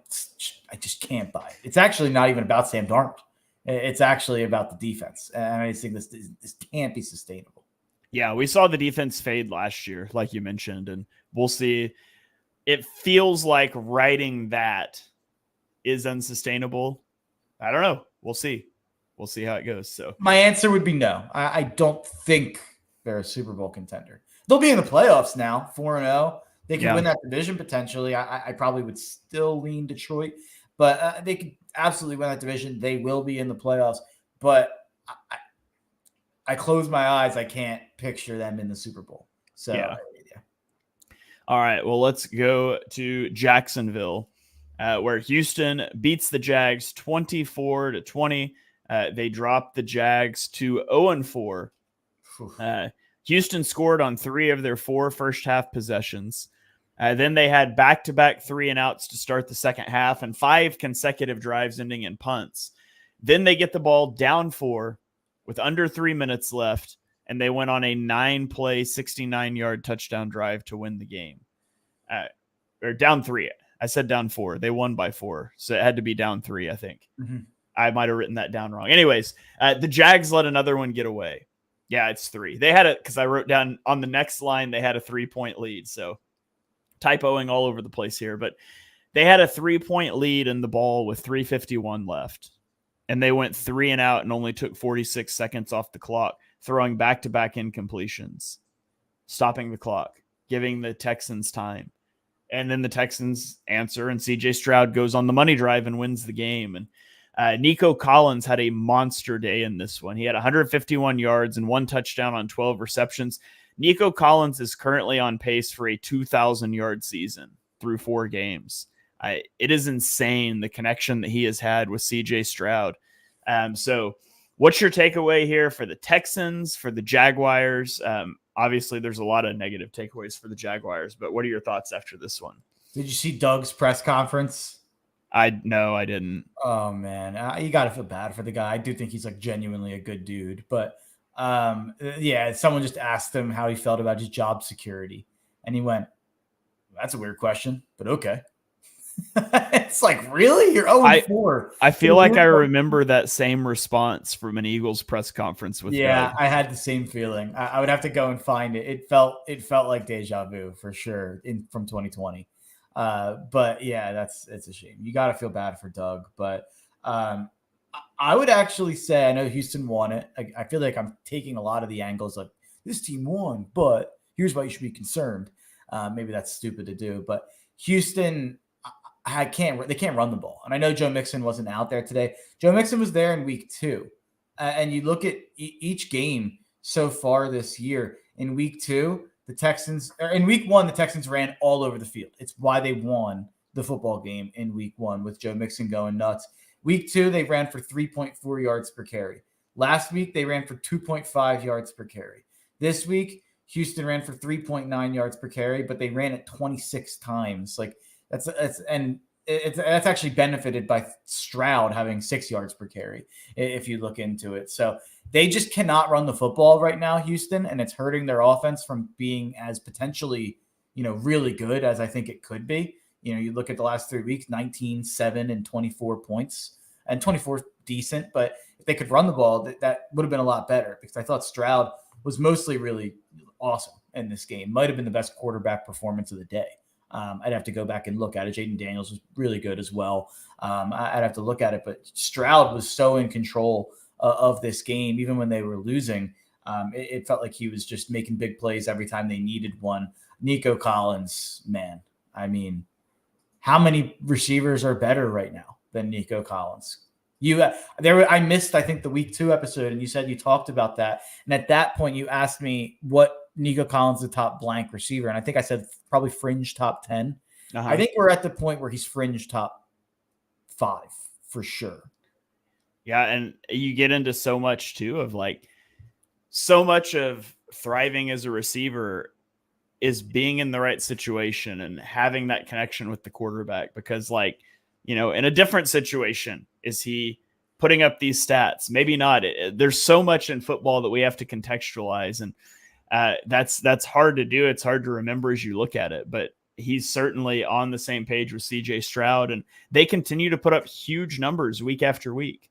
just can't buy it. It's actually not even about Sam Darnold. It's actually about the defense. And I just think this can't be sustainable. Yeah, we saw the defense fade last year, like you mentioned, and we'll see. It feels like writing that is unsustainable. I don't know. We'll see. We'll see how it goes. So my answer would be no. I don't think they're a Super Bowl contender. They'll be in the playoffs now, 4-0. They could win that division potentially. I probably would still lean Detroit, but they could absolutely win that division. They will be in the playoffs, but I close my eyes. I can't picture them in the Super Bowl. So, yeah. All right. Well, let's go to Jacksonville, where Houston beats the Jags 24-20. They dropped the Jags to 0-4. Houston scored on 3 of their 4 first half possessions. Then they had back-to-back 3-and-outs to start the second half and 5 consecutive drives ending in punts. Then they get the ball down 4 with under 3 minutes left, and they went on a 9-play, 69-yard touchdown drive to win the game. Or down 3. I said down 4. They won by 4, so it had to be down 3, I think. Mm-hmm. I might have written that down wrong. Anyways, the Jags let another one get away. Yeah, it's 3. They had it because I wrote down on the next line, they had a 3-point lead. So typoing all over the place here, but they had a 3-point lead in the ball with 3:51 left. And they went 3-and-out and only took 46 seconds off the clock, throwing back-to-back incompletions, stopping the clock, giving the Texans time. And then the Texans answer, and CJ Stroud goes on the money drive and wins the game. And Nico Collins had a monster day in this one. He had 151 yards and 1 touchdown on 12 receptions. Nico Collins is currently on pace for a 2,000-yard season through 4 games. It is insane, the connection that he has had with CJ Stroud. So what's your takeaway here for the Texans, for the Jaguars? Obviously, there's a lot of negative takeaways for the Jaguars, but what are your thoughts after this one? Did you see Doug's press conference? No, I didn't. Oh, man. You got to feel bad for the guy. I do think he's like genuinely a good dude. But someone just asked him how he felt about his job security. And he went, That's a weird question, but okay. It's like, really? You're 0-4. I feel like I remember that same response from an Eagles press conference with Doug. I had the same feeling. I would have to go and find it. It felt like deja vu for sure from 2020. But yeah, it's a shame. You got to feel bad for Doug. But I would actually say, I know Houston won it. I feel like I'm taking a lot of the angles like this team won, but here's why you should be concerned. Maybe that's stupid to do, but Houston, they can't run the ball. And I know Joe Mixon wasn't out there today. Joe Mixon was there in week 2. And you look at each game so far this year. In week 2, in week 1, the Texans ran all over the field. It's why they won the football game in week 1 with Joe Mixon going nuts. Week 2, they ran for 3.4 yards per carry. Last week, they ran for 2.5 yards per carry. This week, Houston ran for 3.9 yards per carry, but they ran it 26 times. Like that's actually benefited by Stroud having 6 yards per carry, if you look into it. So they just cannot run the football right now, Houston, and it's hurting their offense from being as potentially, really good as I think it could be. You look at the last 3 weeks, 19, 7, and 24 points, and 24 decent, but if they could run the ball, that would have been a lot better, because I thought Stroud was mostly really awesome in this game. Might have been the best quarterback performance of the day. I'd have to go back and look at it. Jaden Daniels was really good as well. I'd have to look at it, but Stroud was so in control of this game, even when they were losing. It felt like he was just making big plays every time they needed one. Nico Collins, man, I mean, how many receivers are better right now than Nico Collins? I missed, I think, the week 2 episode, and you said you talked about that. And at that point, you asked me what Nico Collins, the top blank receiver. And I think I said probably fringe top 10. I think we're at the point where he's fringe top 5 for sure. Yeah. And you get into so much too of like, so much of thriving as a receiver is being in the right situation and having that connection with the quarterback, because in a different situation, is he putting up these stats? Maybe not. There's so much in football that we have to contextualize, and that's hard to do. It's hard to remember as you look at it, but he's certainly on the same page with CJ Stroud, and they continue to put up huge numbers week after week.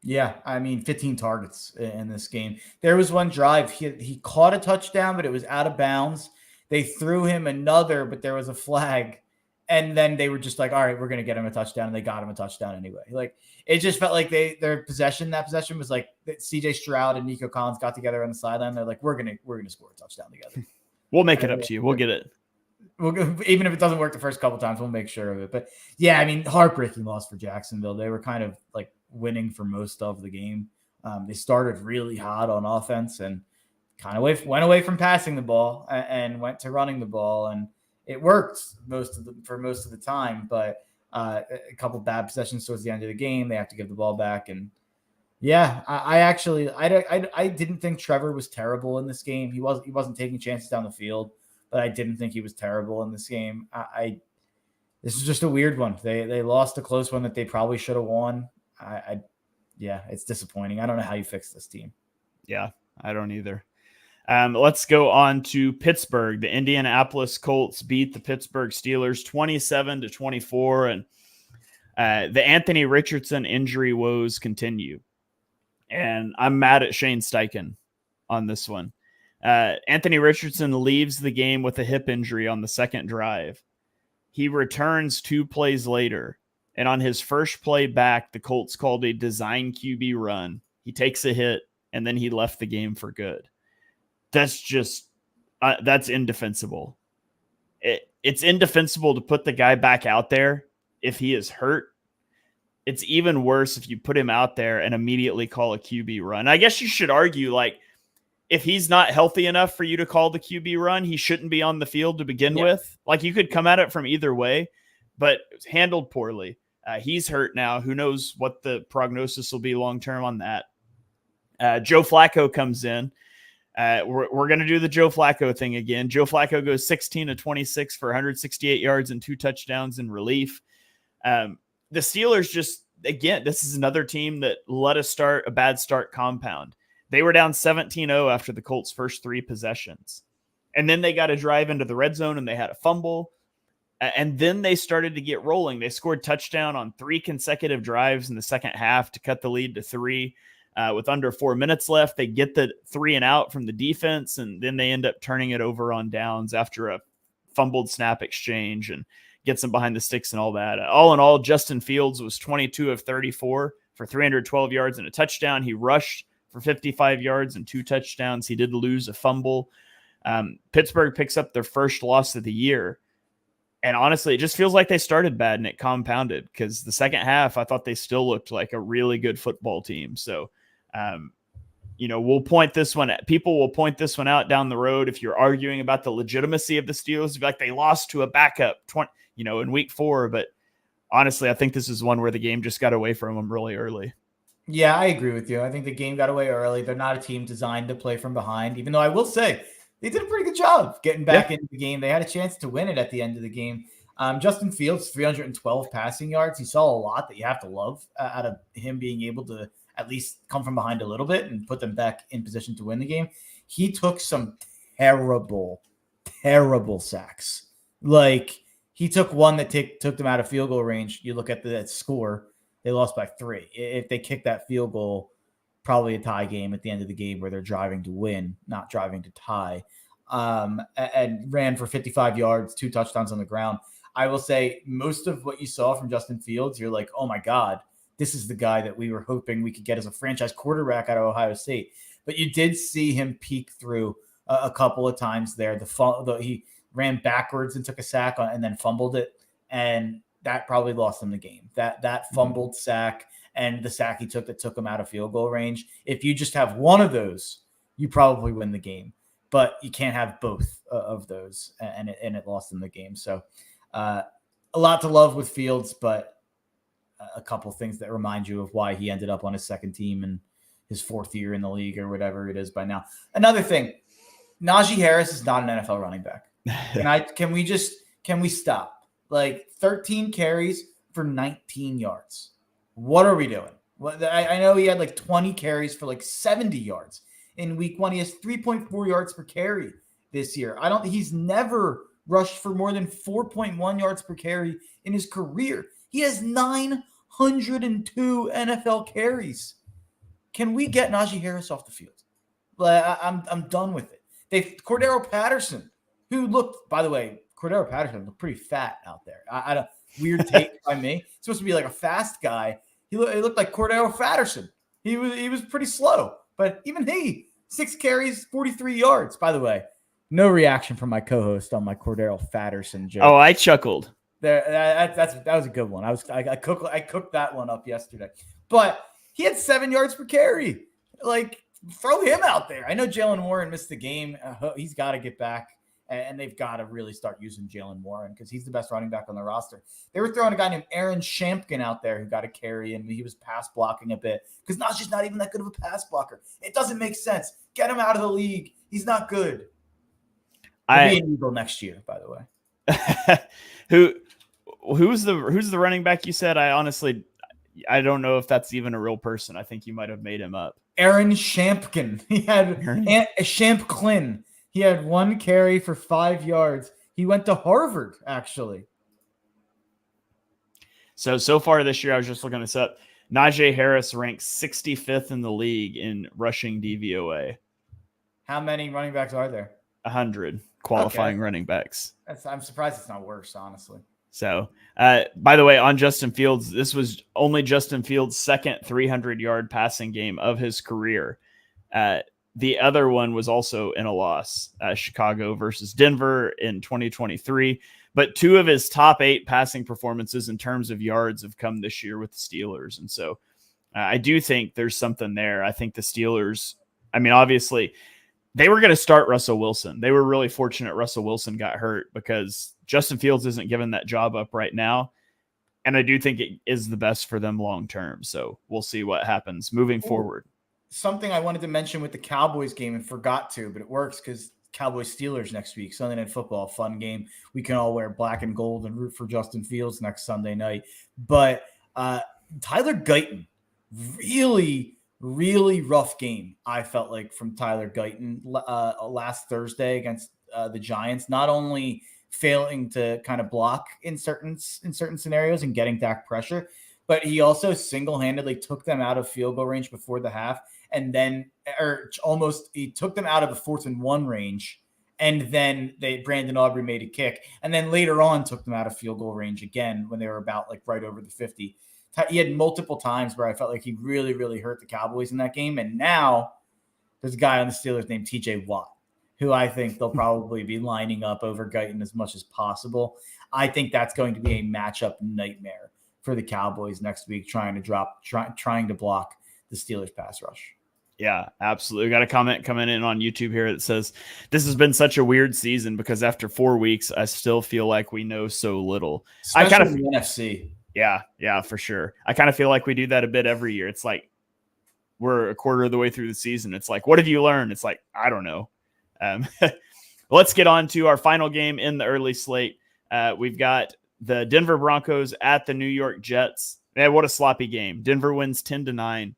Yeah, I mean, 15 targets in this game. There was one drive, he caught a touchdown, but it was out of bounds. They threw him another, but there was a flag. And then they were just like, all right, we're going to get him a touchdown. And they got him a touchdown anyway. Like, it just felt like that possession was like CJ Stroud and Nico Collins got together on the sideline. They're like, we're going to score a touchdown together. We'll make it up to you. We'll get it. Even if it doesn't work the first couple times, we'll make sure of it. But yeah, I mean, heartbreaking loss for Jacksonville. They were kind of like winning for most of the game. They started really hot on offense and kind of went away from passing the ball and went to running the ball. And it worked for most of the time, but a couple bad possessions towards the end of the game. They have to give the ball back. And yeah, I didn't think Trevor was terrible in this game. He wasn't taking chances down the field, but I didn't think he was terrible in this game. This is just a weird one. They lost a close one that they probably should have won. Yeah, it's disappointing. I don't know how you fix this team. Yeah, I don't either. Let's go on to Pittsburgh. The Indianapolis Colts beat the Pittsburgh Steelers 27-24, and the Anthony Richardson injury woes continue. And I'm mad at Shane Steichen on this one. Anthony Richardson leaves the game with a hip injury on the second drive. He returns 2 plays later, and on his first play back, the Colts called a design QB run. He takes a hit, and then he left the game for good. That's just that's indefensible. It's indefensible to put the guy back out there if he is hurt. It's even worse if you put him out there and immediately call a QB run. I guess you should argue, like, if he's not healthy enough for you to call the QB run, he shouldn't be on the field to begin with. Like, you could come at it from either way, but it was handled poorly. He's hurt now. Who knows what the prognosis will be long-term on that. Joe Flacco comes in. We're going to do the Joe Flacco thing again. Joe Flacco goes 16-26 for 168 yards and 2 touchdowns in relief. The Steelers just, again, this is another team that let us start a bad start compound. They were down 17-0 after the Colts' first 3 possessions. And then they got a drive into the red zone and they had a fumble. And then they started to get rolling. They scored touchdown on 3 consecutive drives in the second half to cut the lead to 3. With under 4 minutes left, they get the 3 and out from the defense, and then they end up turning it over on downs after a fumbled snap exchange and gets them behind the sticks and all that. All in all, Justin Fields was 22 of 34 for 312 yards and a touchdown. He rushed for 55 yards and 2 touchdowns. He did lose a fumble. Pittsburgh picks up their first loss of the year. And honestly, it just feels like they started bad and it compounded, because the second half, I thought they still looked like a really good football team. So, we'll point this one at people will point this one out down the road. If you're arguing about the legitimacy of the Steelers, like they lost to a backup in week 4. But honestly, I think this is one where the game just got away from them really early. Yeah, I agree with you. I think the game got away early. They're not a team designed to play from behind, even though I will say they did a pretty good job getting back into the game. They had a chance to win it at the end of the game. Justin Fields, 312 passing yards. He saw a lot that you have to love out of him being able to at least come from behind a little bit and put them back in position to win the game. He took some terrible, terrible sacks. Like, he took one that took them out of field goal range. You look at that score, they lost by 3. If they kicked that field goal, probably a tie game at the end of the game where they're driving to win, not driving to tie, and ran for 55 yards, 2 touchdowns on the ground. I will say most of what you saw from Justin Fields, you're like, oh my God, this is the guy that we were hoping we could get as a franchise quarterback out of Ohio State. But you did see him peek through a couple of times there. He ran backwards and took a sack and then fumbled it, and that probably lost him the game. That fumbled sack and the sack he took that took him out of field goal range. If you just have one of those, you probably win the game. But you can't have both of those, and it lost him the game. So a lot to love with Fields, but a couple things that remind you of why he ended up on his second team and his 4th year in the league or whatever it is by now. Another thing, Najee Harris is not an NFL running back. Can we stop? Like 13 carries for 19 yards. What are we doing? I know he had like 20 carries for like 70 yards in week 1. He has 3.4 yards per carry this year. He's never rushed for more than 4.1 yards per carry in his career. He has 902 NFL carries. Can we get Najee Harris off the field? I'm done with it. Cordero Patterson, who looked, by the way, Cordero Patterson looked pretty fat out there. I don't weird take by me. He's supposed to be like a fast guy. He looked like Cordero Patterson. He was pretty slow, but even 6 carries, 43 yards. By the way, no reaction from my co-host on my Cordero Patterson joke. Oh, I chuckled. That was a good one. I cooked that one up yesterday. But he had 7 yards per carry. Like, throw him out there. I know Jalen Warren missed the game. He's got to get back, and they've got to really start using Jalen Warren because he's the best running back on the roster. They were throwing a guy named Aaron Shampkin out there who got a carry, and he was pass blocking a bit because Najee's not even that good of a pass blocker. It doesn't make sense. Get him out of the league. He's not good. He'll be an Eagle next year, by the way. Who's the running back you said? I don't know if that's even a real person. I think you might have made him up. Aaron Shampkin. He had Shampklin. He had 1 carry for 5 yards. He went to Harvard, actually. So far this year, I was just looking this up. Najee Harris ranks 65th in the league in rushing DVOA. How many running backs are there? 100 qualifying running backs. I'm surprised it's not worse, honestly. So, by the way, on Justin Fields, this was only Justin Fields' second 300-yard passing game of his career. The other one was also in a loss, Chicago versus Denver in 2023. But 2 of his top 8 passing performances in terms of yards have come this year with the Steelers. And so I do think there's something there. I think the Steelers, obviously, they were going to start Russell Wilson. They were really fortunate Russell Wilson got hurt because Justin Fields isn't giving that job up right now. And I do think it is the best for them long term. So we'll see what happens moving forward. Something I wanted to mention with the Cowboys game and forgot to, but it works because Cowboys Steelers next week, Sunday Night Football, fun game. We can all wear black and gold and root for Justin Fields next Sunday night. But Tyler Guyton, really, really rough game, I felt like, from Tyler Guyton last Thursday against the Giants. Not only failing to kind of block in certain scenarios and getting Dak pressure. But he also single-handedly took them out of field goal range before the half, and then he took them out of the 4th and 1 range, and then Brandon Aubrey made a kick, and then later on took them out of field goal range again when they were about like right over the 50. He had multiple times where I felt like he really, really hurt the Cowboys in that game, and now there's a guy on the Steelers named TJ Watt, who I think they'll probably be lining up over Guyton as much as possible. I think that's going to be a matchup nightmare for the Cowboys next week, trying to block the Steelers pass rush. Yeah, absolutely. We got a comment coming in on YouTube here that says, this has been such a weird season because after 4 weeks, I still feel like we know so little. Especially I kind of the NFC. Yeah, for sure. I kind of feel like we do that a bit every year. It's like we're a quarter of the way through the season. It's like, what have you learned? It's like, I don't know. Let's get on to our final game in the early slate. We've got the Denver Broncos at the New York Jets. Man, what a sloppy game. Denver wins 10-9.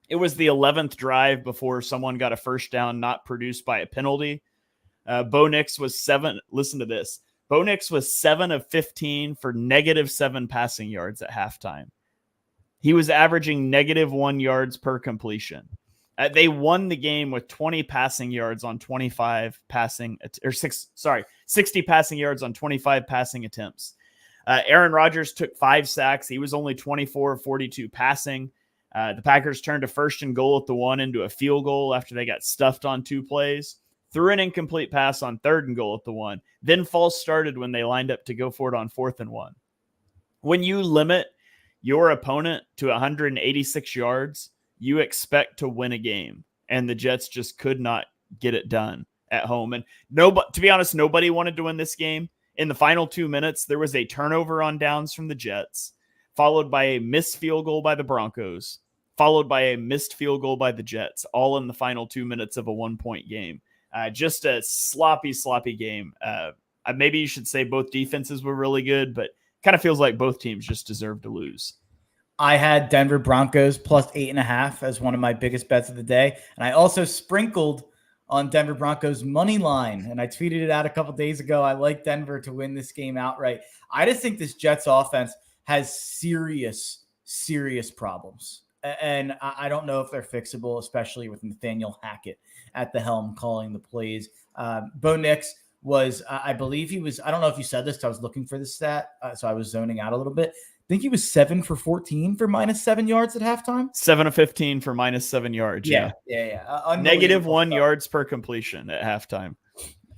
It was the 11th drive before someone got a first down not produced by a penalty. Bo Nix was 7. Listen to this. Bo Nix was 7 of 15 for -7 passing yards at halftime. He was averaging -1 yards per completion. They won the game with 20 passing yards on 25 passing, or 60 passing yards on 25 passing attempts. Aaron Rodgers took 5 sacks. He was only 24 of 42 passing. The Packers turned a 1st and goal at the 1 into a field goal after they got stuffed on 2 plays. Threw an incomplete pass on 3rd and goal at the 1. Then false started when they lined up to go for it on 4th and 1. When you limit your opponent to 186 yards, you expect to win a game. And the Jets just could not get it done at home. And to be honest, nobody wanted to win this game. In the final 2 minutes, there was a turnover on downs from the Jets, followed by a missed field goal by the Broncos, followed by a missed field goal by the Jets, all in the final 2 minutes of a 1-point game. Just a sloppy game. Maybe you should say both defenses were really good, but kind of feels like both teams just deserved to lose. I had Denver Broncos plus 8.5 as one of my biggest bets of the day. And I also sprinkled on Denver Broncos money line. And I tweeted it out a couple days ago. I like Denver to win this game outright. I just think this Jets offense has serious problems. And I don't know if they're fixable, especially with Nathaniel Hackett at the helm calling the plays. Bo Nix was, I believe he was, I don't know if you said this, I was looking for the stat, so I was zoning out a little bit. I think he was 7 for 14 for -7 yards at halftime. 7 of 15 for -7 yards. Yeah. -1 yards per completion at halftime.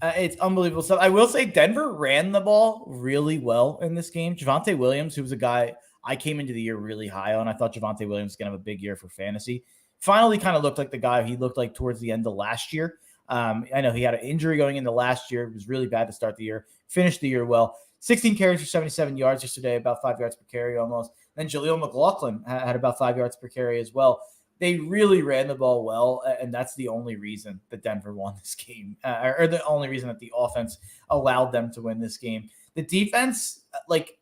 It's unbelievable stuff. I will say Denver ran the ball really well in this game. Javonte Williams, who was a guy I came into the year really high on. I thought Javonte Williams was going to have a big year for fantasy. Finally kind of looked like the guy he looked like towards the end of last year. I know he had an injury going into last year. It was really bad to start the year. Finished the year well. 16 carries for 77 yards yesterday, about 5 yards per carry almost. Then Jaleel McLaughlin had about 5 yards per carry as well. They really ran the ball well, and that's the only reason that Denver won this game, or the only reason that the offense allowed them to win this game. The defense, like,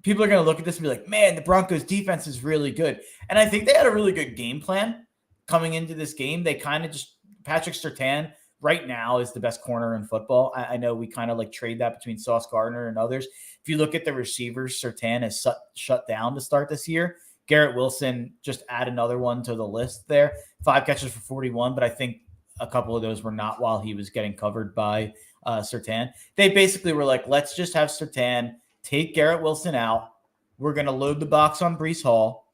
people are going to look at this and be like, man, the Broncos defense is really good. And I think they had a really good game plan coming into this game. They kind of just, Patrick Surtain right now is the best corner in football. I know we kind of like trade that between Sauce Gardner and others. If you look at the receivers, Surtain has shut down to start this year. Garrett Wilson, just add another one to the list there. 5 catches for 41, but I think a couple of those were not while he was getting covered by Surtain. They basically were like, let's just have Surtain take Garrett Wilson out. We're going to load the box on Breece Hall.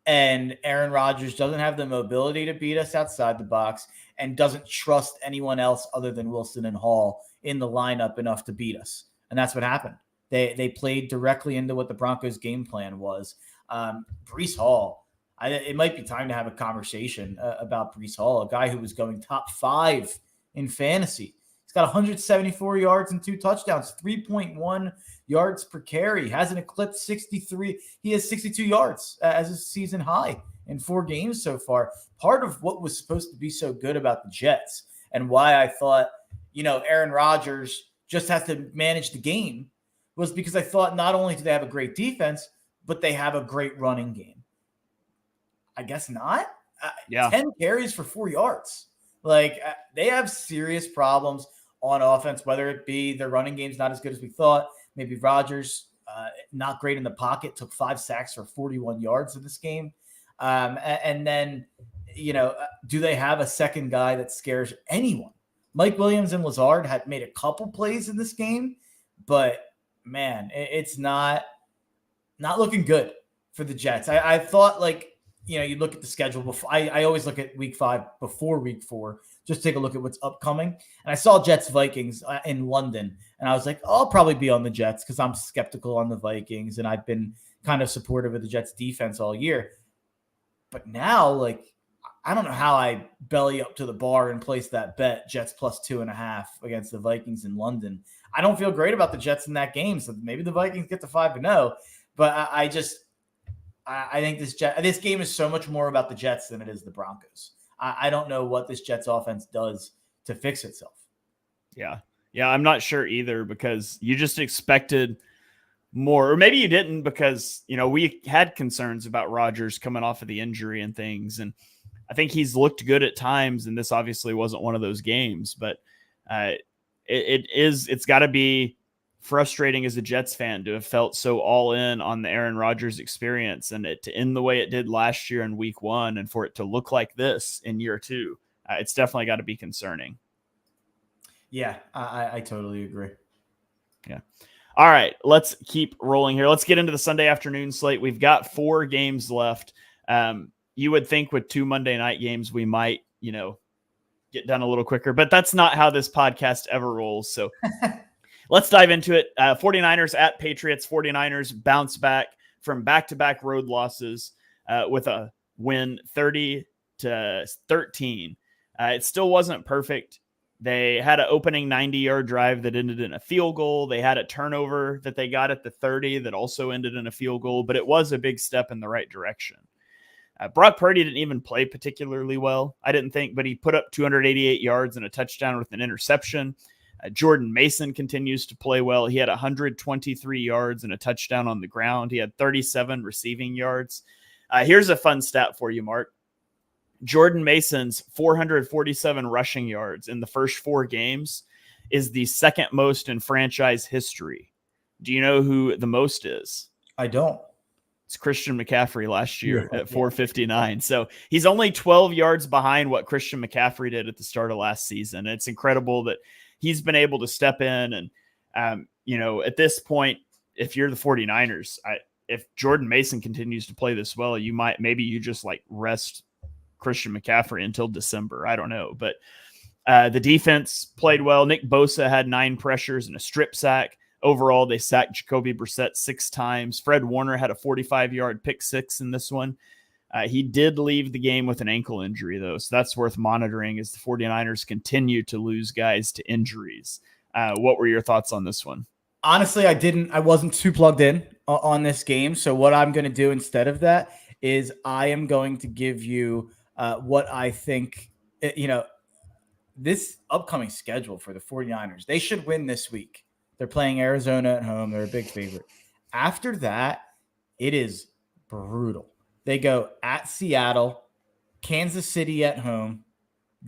And Aaron Rodgers doesn't have the mobility to beat us outside the box and doesn't trust anyone else other than Wilson and Hall in the lineup enough to beat us. And that's what happened. They played directly into what the Broncos' game plan was. Breece Hall, it might be time to have a conversation about Breece Hall, a guy who was going top 5 in fantasy. He's got 174 yards and 2 touchdowns, 3.1 yards per carry, hasn't eclipsed 63. He has 62 yards as a season high in 4 games so far. Part of what was supposed to be so good about the Jets and why I thought, Aaron Rodgers just has to manage the game was because I thought not only do they have a great defense, but they have a great running game. I guess not. 10 carries for 4 yards. Like, they have serious problems on offense, whether it be their running game's not as good as we thought. Maybe Rodgers, not great in the pocket, took 5 sacks for 41 yards in this game. And then, do they have a second guy that scares anyone? Mike Williams and Lazard had made a couple plays in this game, but man, it's not looking good for the Jets. I thought, you look at the schedule before. I always look at week 5 before week 4, just take a look at what's upcoming. And I saw Jets Vikings in London, and I was like, I'll probably be on the Jets because I'm skeptical on the Vikings, and I've been kind of supportive of the Jets defense all year. But now, I don't know how I belly up to the bar and place that bet, Jets plus 2.5 against the Vikings in London. I don't feel great about the Jets in that game, so maybe the Vikings get to 5-0. But I think this game is so much more about the Jets than it is the Broncos. I don't know what this Jets offense does to fix itself. Yeah, I'm not sure either, because you just expected more, or maybe you didn't, because we had concerns about Rodgers coming off of the injury and things, and I think he's looked good at times, and this obviously wasn't one of those games. But it's got to be frustrating as a Jets fan to have felt so all in on the Aaron Rodgers experience, and it to end the way it did last year in week 1, and for it to look like this in year 2. It's definitely got to be concerning. Yeah, I totally agree. Yeah. All right, let's keep rolling here. Let's get into the Sunday afternoon slate. We've got 4 games left. You would think with 2 Monday night games, we might, get done a little quicker, but that's not how this podcast ever rolls. So let's dive into it. 49ers at Patriots. 49ers bounce back from back-to-back road losses with a win 30-13. It still wasn't perfect. They had an opening 90-yard drive that ended in a field goal. They had a turnover that they got at the 30 that also ended in a field goal, but it was a big step in the right direction. Brock Purdy didn't even play particularly well, I didn't think, but he put up 288 yards and a touchdown with an interception. Jordan Mason continues to play well. He had 123 yards and a touchdown on the ground. He had 37 receiving yards. Here's a fun stat for you, Mark. Jordan Mason's 447 rushing yards in the first 4 games is the second most in franchise history. Do you know who the most is? I don't. It's Christian McCaffrey last year at 459. So he's only 12 yards behind what Christian McCaffrey did at the start of last season. It's incredible that he's been able to step in. And, at this point, if you're the 49ers, if Jordan Mason continues to play this well, maybe you just rest Christian McCaffrey until December. I don't know. But the defense played well. Nick Bosa had 9 pressures and a strip sack. Overall, they sacked Jacoby Brissett 6 times. Fred Warner had a 45-yard pick 6 in this one. He did leave the game with an ankle injury, though, so that's worth monitoring as the 49ers continue to lose guys to injuries. What were your thoughts on this one? Honestly, I wasn't too plugged in on this game, so what I'm going to do instead of that is I am going to give you what I think, this upcoming schedule for the 49ers. They should win this week. They're playing Arizona at home. They're a big favorite. After that, it is brutal. They go at Seattle, Kansas City at home,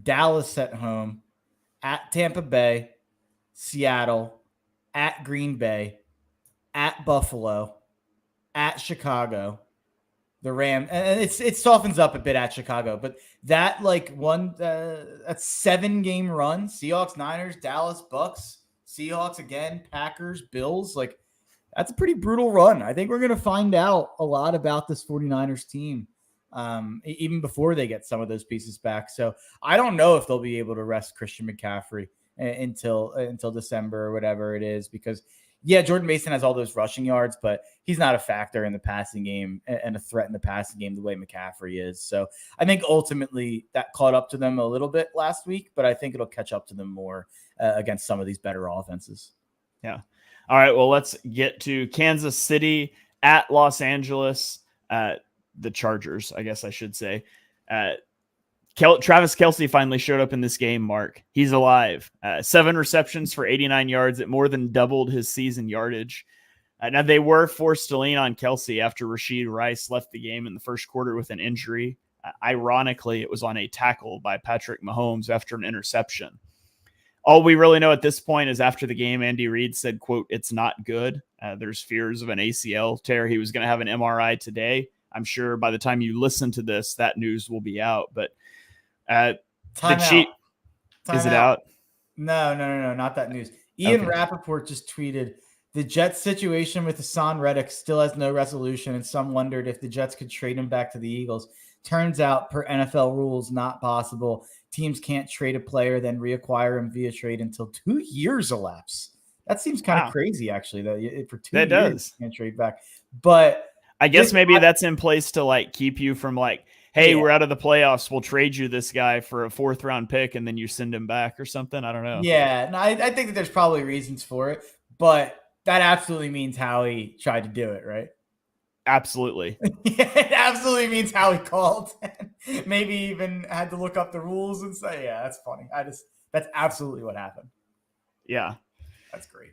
Dallas at home, at Tampa Bay, Seattle, at Green Bay, at Buffalo, at Chicago, the Rams. And it softens up a bit at Chicago, but that that's 7-game run, Seahawks, Niners, Dallas, Bucks, Seahawks again, Packers, Bills, that's a pretty brutal run. I think we're going to find out a lot about this 49ers team even before they get some of those pieces back. So I don't know if they'll be able to rest Christian McCaffrey until December or whatever it is, because Jordan Mason has all those rushing yards, but he's not a factor in the passing game and a threat in the passing game the way McCaffrey is. So I think ultimately that caught up to them a little bit last week, but I think it'll catch up to them more against some of these better offenses. Yeah. All right. Well, let's get to Kansas City at Los Angeles. The Chargers, I guess I should say. Travis Kelce finally showed up in this game, Mark. He's alive. 7 receptions for 89 yards. It more than doubled his season yardage. Now, they were forced to lean on Kelce after Rashid Rice left the game in the first quarter with an injury. Ironically, it was on a tackle by Patrick Mahomes after an interception. all we really know at this point is after the game, Andy Reid said, quote, "It's not good." There's fears of an ACL tear. He was going to have an MRI today. I'm sure by the time you listen to this, that news will be out. But Time is it out? No, not that news. Ian Rappaport just tweeted, the Jets situation with Hassan Reddick still has no resolution, and some wondered if the Jets could trade him back to the Eagles. Turns out, per NFL rules, not possible. Teams can't trade a player, then reacquire him via trade until 2 years elapse. That seems kind of crazy, actually, that for 2 years you can't trade back. But I guess maybe that's in place to like keep you from like, hey, we're out of the playoffs. We'll trade you this guy for a 4th round pick, and then you send him back or something. I don't know. Yeah, no, I think that there's probably reasons for it, but that absolutely means Howie tried to do it, right? Absolutely. Yeah, it absolutely means Howie called. Maybe even had to look up the rules and say, yeah, that's funny. That's absolutely what happened. Yeah. That's great.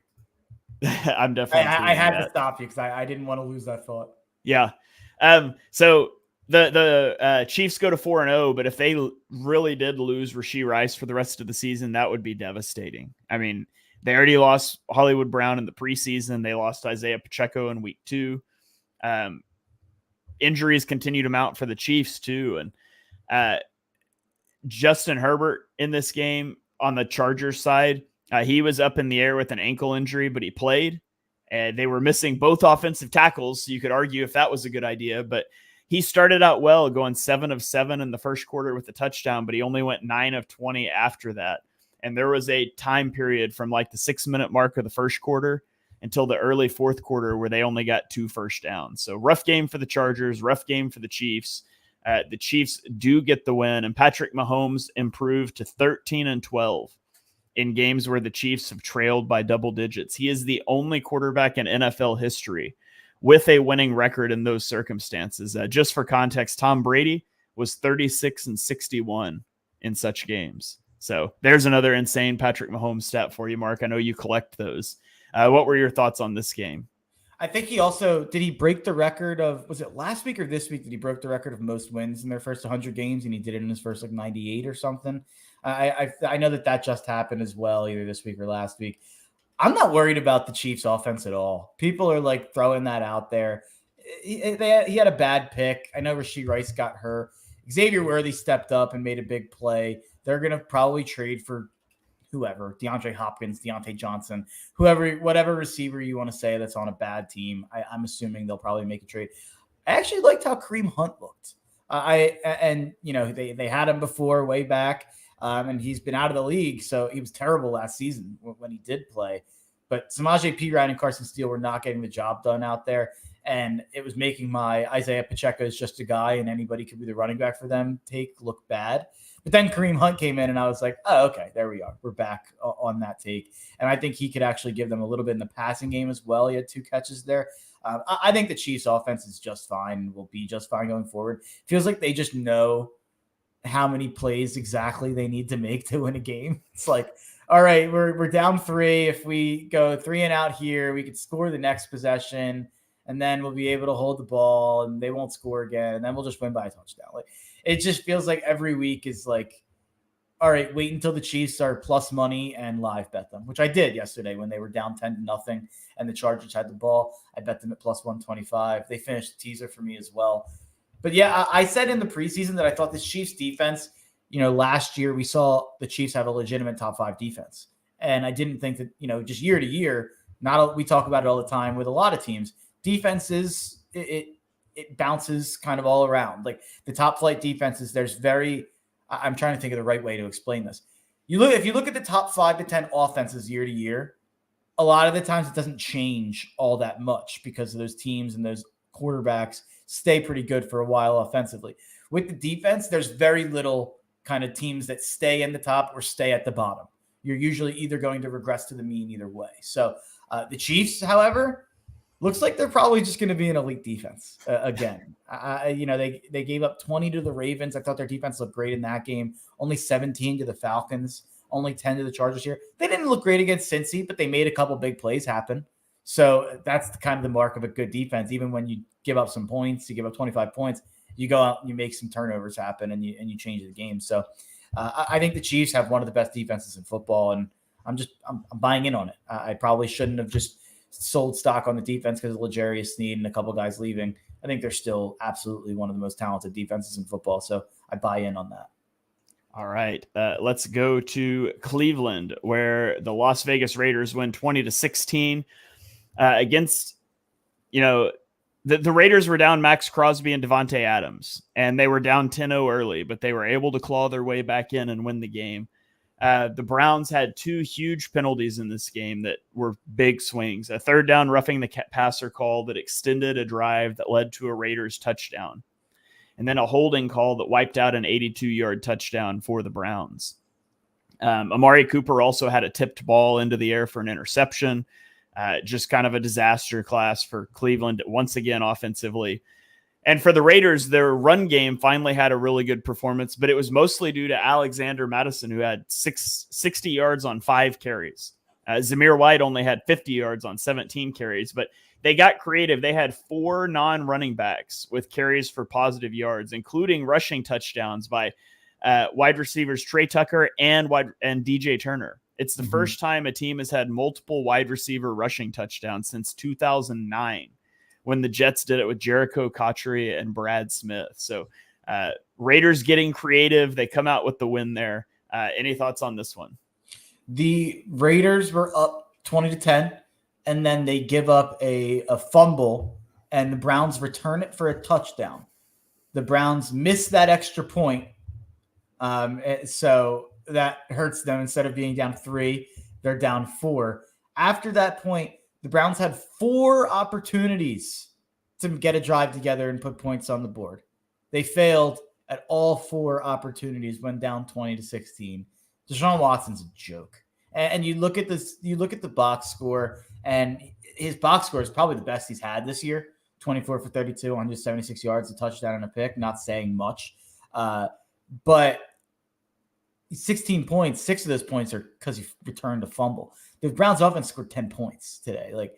I'm definitely. I had to stop you because I didn't want to lose that thought. Yeah. So the Chiefs go to 4-0, but if they really did lose Rashee Rice for the rest of the season, that would be devastating. I mean, they already lost Hollywood Brown in the preseason. They lost Isaiah Pacheco in week 2. Injuries continue to mount for the Chiefs too. And Justin Herbert in this game on the Chargers side, he was up in the air with an ankle injury, but he played. And they were missing both offensive tackles. So you could argue if that was a good idea, but he started out well, going 7 of 7 in the first quarter with a touchdown, but he only went 9 of 20 after that. And there was a time period from like the 6-minute mark of the first quarter until the early 4th quarter where they only got 2 first downs. So rough game for the Chargers, rough game for the Chiefs. The Chiefs do get the win, and Patrick Mahomes improved to 13-12 in games where the Chiefs have trailed by double digits. He is the only quarterback in NFL history with a winning record in those circumstances. Just for context, Tom Brady was 36-61 in such games. So there's another insane Patrick Mahomes stat for you, Mark. I know you collect those. What were your thoughts on this game? I think did he break the record of, was it last week or this week that he broke the record of most wins in their first 100 games, and he did it in his first 98 or something? I know that just happened as well, either this week or last week. I'm not worried about the Chiefs offense at all. People are like throwing that out there. He had a bad pick. I know Rashee Rice got hurt. Xavier Worthy stepped up and made a big play. They're going to probably trade for whoever, DeAndre Hopkins, Deontay Johnson, whatever receiver you want to say that's on a bad team. I'm assuming they'll probably make a trade. I actually liked how Kareem Hunt looked. They had him before way back, and he's been out of the league, so he was terrible last season when he did play. But Samaje Perine and Carson Steele were not getting the job done out there, and it was making my Isaiah Pacheco is just a guy and anybody could be the running back for them take look bad. But then Kareem Hunt came in, and I was like, oh, okay, there we are. We're back on that take. And I think he could actually give them a little bit in the passing game as well. He had 2 catches there. I think the Chiefs offense is just fine and will be just fine going forward. Feels like they just know how many plays exactly they need to make to win a game. It's like, all right, we're down 3. If we go 3 and out here, we could score the next possession, and then we'll be able to hold the ball, and they won't score again, and then we'll just win by a touchdown. Like, it just feels like every week is like, all right, wait until the Chiefs are plus money and live bet them, which I did yesterday when they were down 10-0 and the Chargers had the ball. I bet them at plus 125. They finished the teaser for me as well. But yeah, I said in the preseason that I thought the Chiefs defense, last year we saw the Chiefs have a legitimate top 5 defense. And I didn't think that, just year to year, we talk about it all the time with a lot of teams. Defenses, it bounces kind of all around. Like the top flight defenses, I'm trying to think of the right way to explain this. If you look at the top 5 to 10 offenses year to year, a lot of the times it doesn't change all that much because of those teams and those quarterbacks stay pretty good for a while offensively. With the defense, there's very little kind of teams that stay in the top or stay at the bottom. You're usually either going to regress to the mean either way. So the Chiefs, however, looks like they're probably just going to be an elite defense again. They gave up 20 to the Ravens. I thought their defense looked great in that game. Only 17 to the Falcons. Only 10 to the Chargers here. They didn't look great against Cincy, but they made a couple big plays happen. So that's kind of the mark of a good defense. Even when you give up some points, you give up 25 points, you go out and you make some turnovers happen and you change the game. So I think the Chiefs have one of the best defenses in football. And I'm buying in on it. I probably shouldn't have just sold stock on the defense because of L'Jarius Sneed and a couple guys leaving. I think they're still absolutely one of the most talented defenses in football. So I buy in on that. All right. Let's go to Cleveland, where the Las Vegas Raiders win 20-16 against, the Raiders were down Max Crosby and Devontae Adams, and they were down 10-0 early, but they were able to claw their way back in and win the game. The Browns had 2 huge penalties in this game that were big swings. A third down roughing the passer call that extended a drive that led to a Raiders touchdown, and then a holding call that wiped out an 82-yard touchdown for the Browns. Amari Cooper also had a tipped ball into the air for an interception. Just kind of a disaster class for Cleveland once again offensively. And for the Raiders, their run game finally had a really good performance, but it was mostly due to Alexander Mattison, who had 60 yards on 5 carries. Zamir White only had 50 yards on 17 carries, but they got creative. They had 4 non-running backs with carries for positive yards, including rushing touchdowns by wide receivers Trey Tucker and DJ Turner. It's the first time a team has had multiple wide receiver rushing touchdowns since 2009, when the Jets did it with Jericho Cotchery and Brad Smith. So Raiders getting creative. They come out with the win there. Any thoughts on this one? The Raiders were up 20-10, and then they give up a fumble, and the Browns return it for a touchdown. The Browns miss that extra point. So that hurts them. Instead of being down 3, they're down 4. After that point, the Browns had 4 opportunities to get a drive together and put points on the board. They failed at all 4 opportunities, went down 20-16. Deshaun Watson's a joke. And you look at this, you look at the box score, and his box score is probably the best he's had this year. 24 for 32, 176 yards, a touchdown and a pick, not saying much. But 16 points, 6 of those points are because he returned a fumble. The Browns offense scored 10 points today, like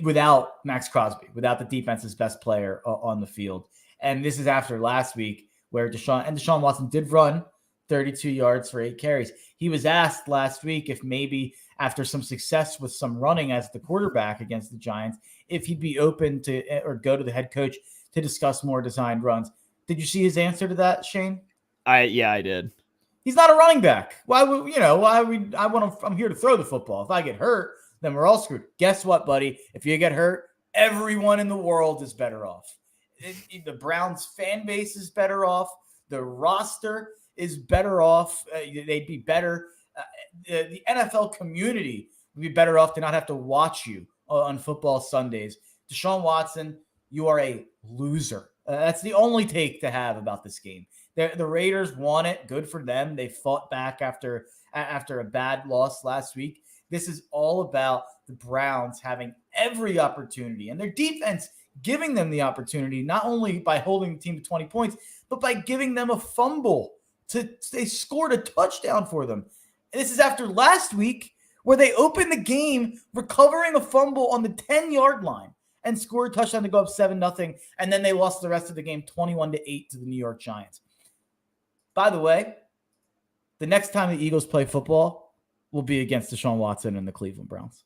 without Max Crosby, without the defense's best player on the field. And this is after last week where Deshaun Watson did run 32 yards for 8 carries. He was asked last week if maybe after some success with some running as the quarterback against the Giants, if he'd be open to or go to the head coach to discuss more designed runs. Did you see his answer to that, Shane? I did. He's not a running back. I'm here to throw the football. If I get hurt, then we're all screwed. Guess what, buddy? If you get hurt, everyone in the world is better off. The Browns fan base is better off. The roster is better off. They'd be better. The NFL community would be better off to not have to watch you on football Sundays. Deshaun Watson, you are a loser. That's the only take to have about this game. The Raiders won it. Good for them. They fought back after a bad loss last week. This is all about the Browns having every opportunity and their defense giving them the opportunity, not only by holding the team to 20 points, but by giving them a fumble. They scored a touchdown for them. And this is after last week where they opened the game recovering a fumble on the 10-yard line and scored a touchdown to go up 7-0. And then they lost the rest of the game 21-8 to the New York Giants. By the way, the next time the Eagles play football will be against Deshaun Watson and the Cleveland Browns.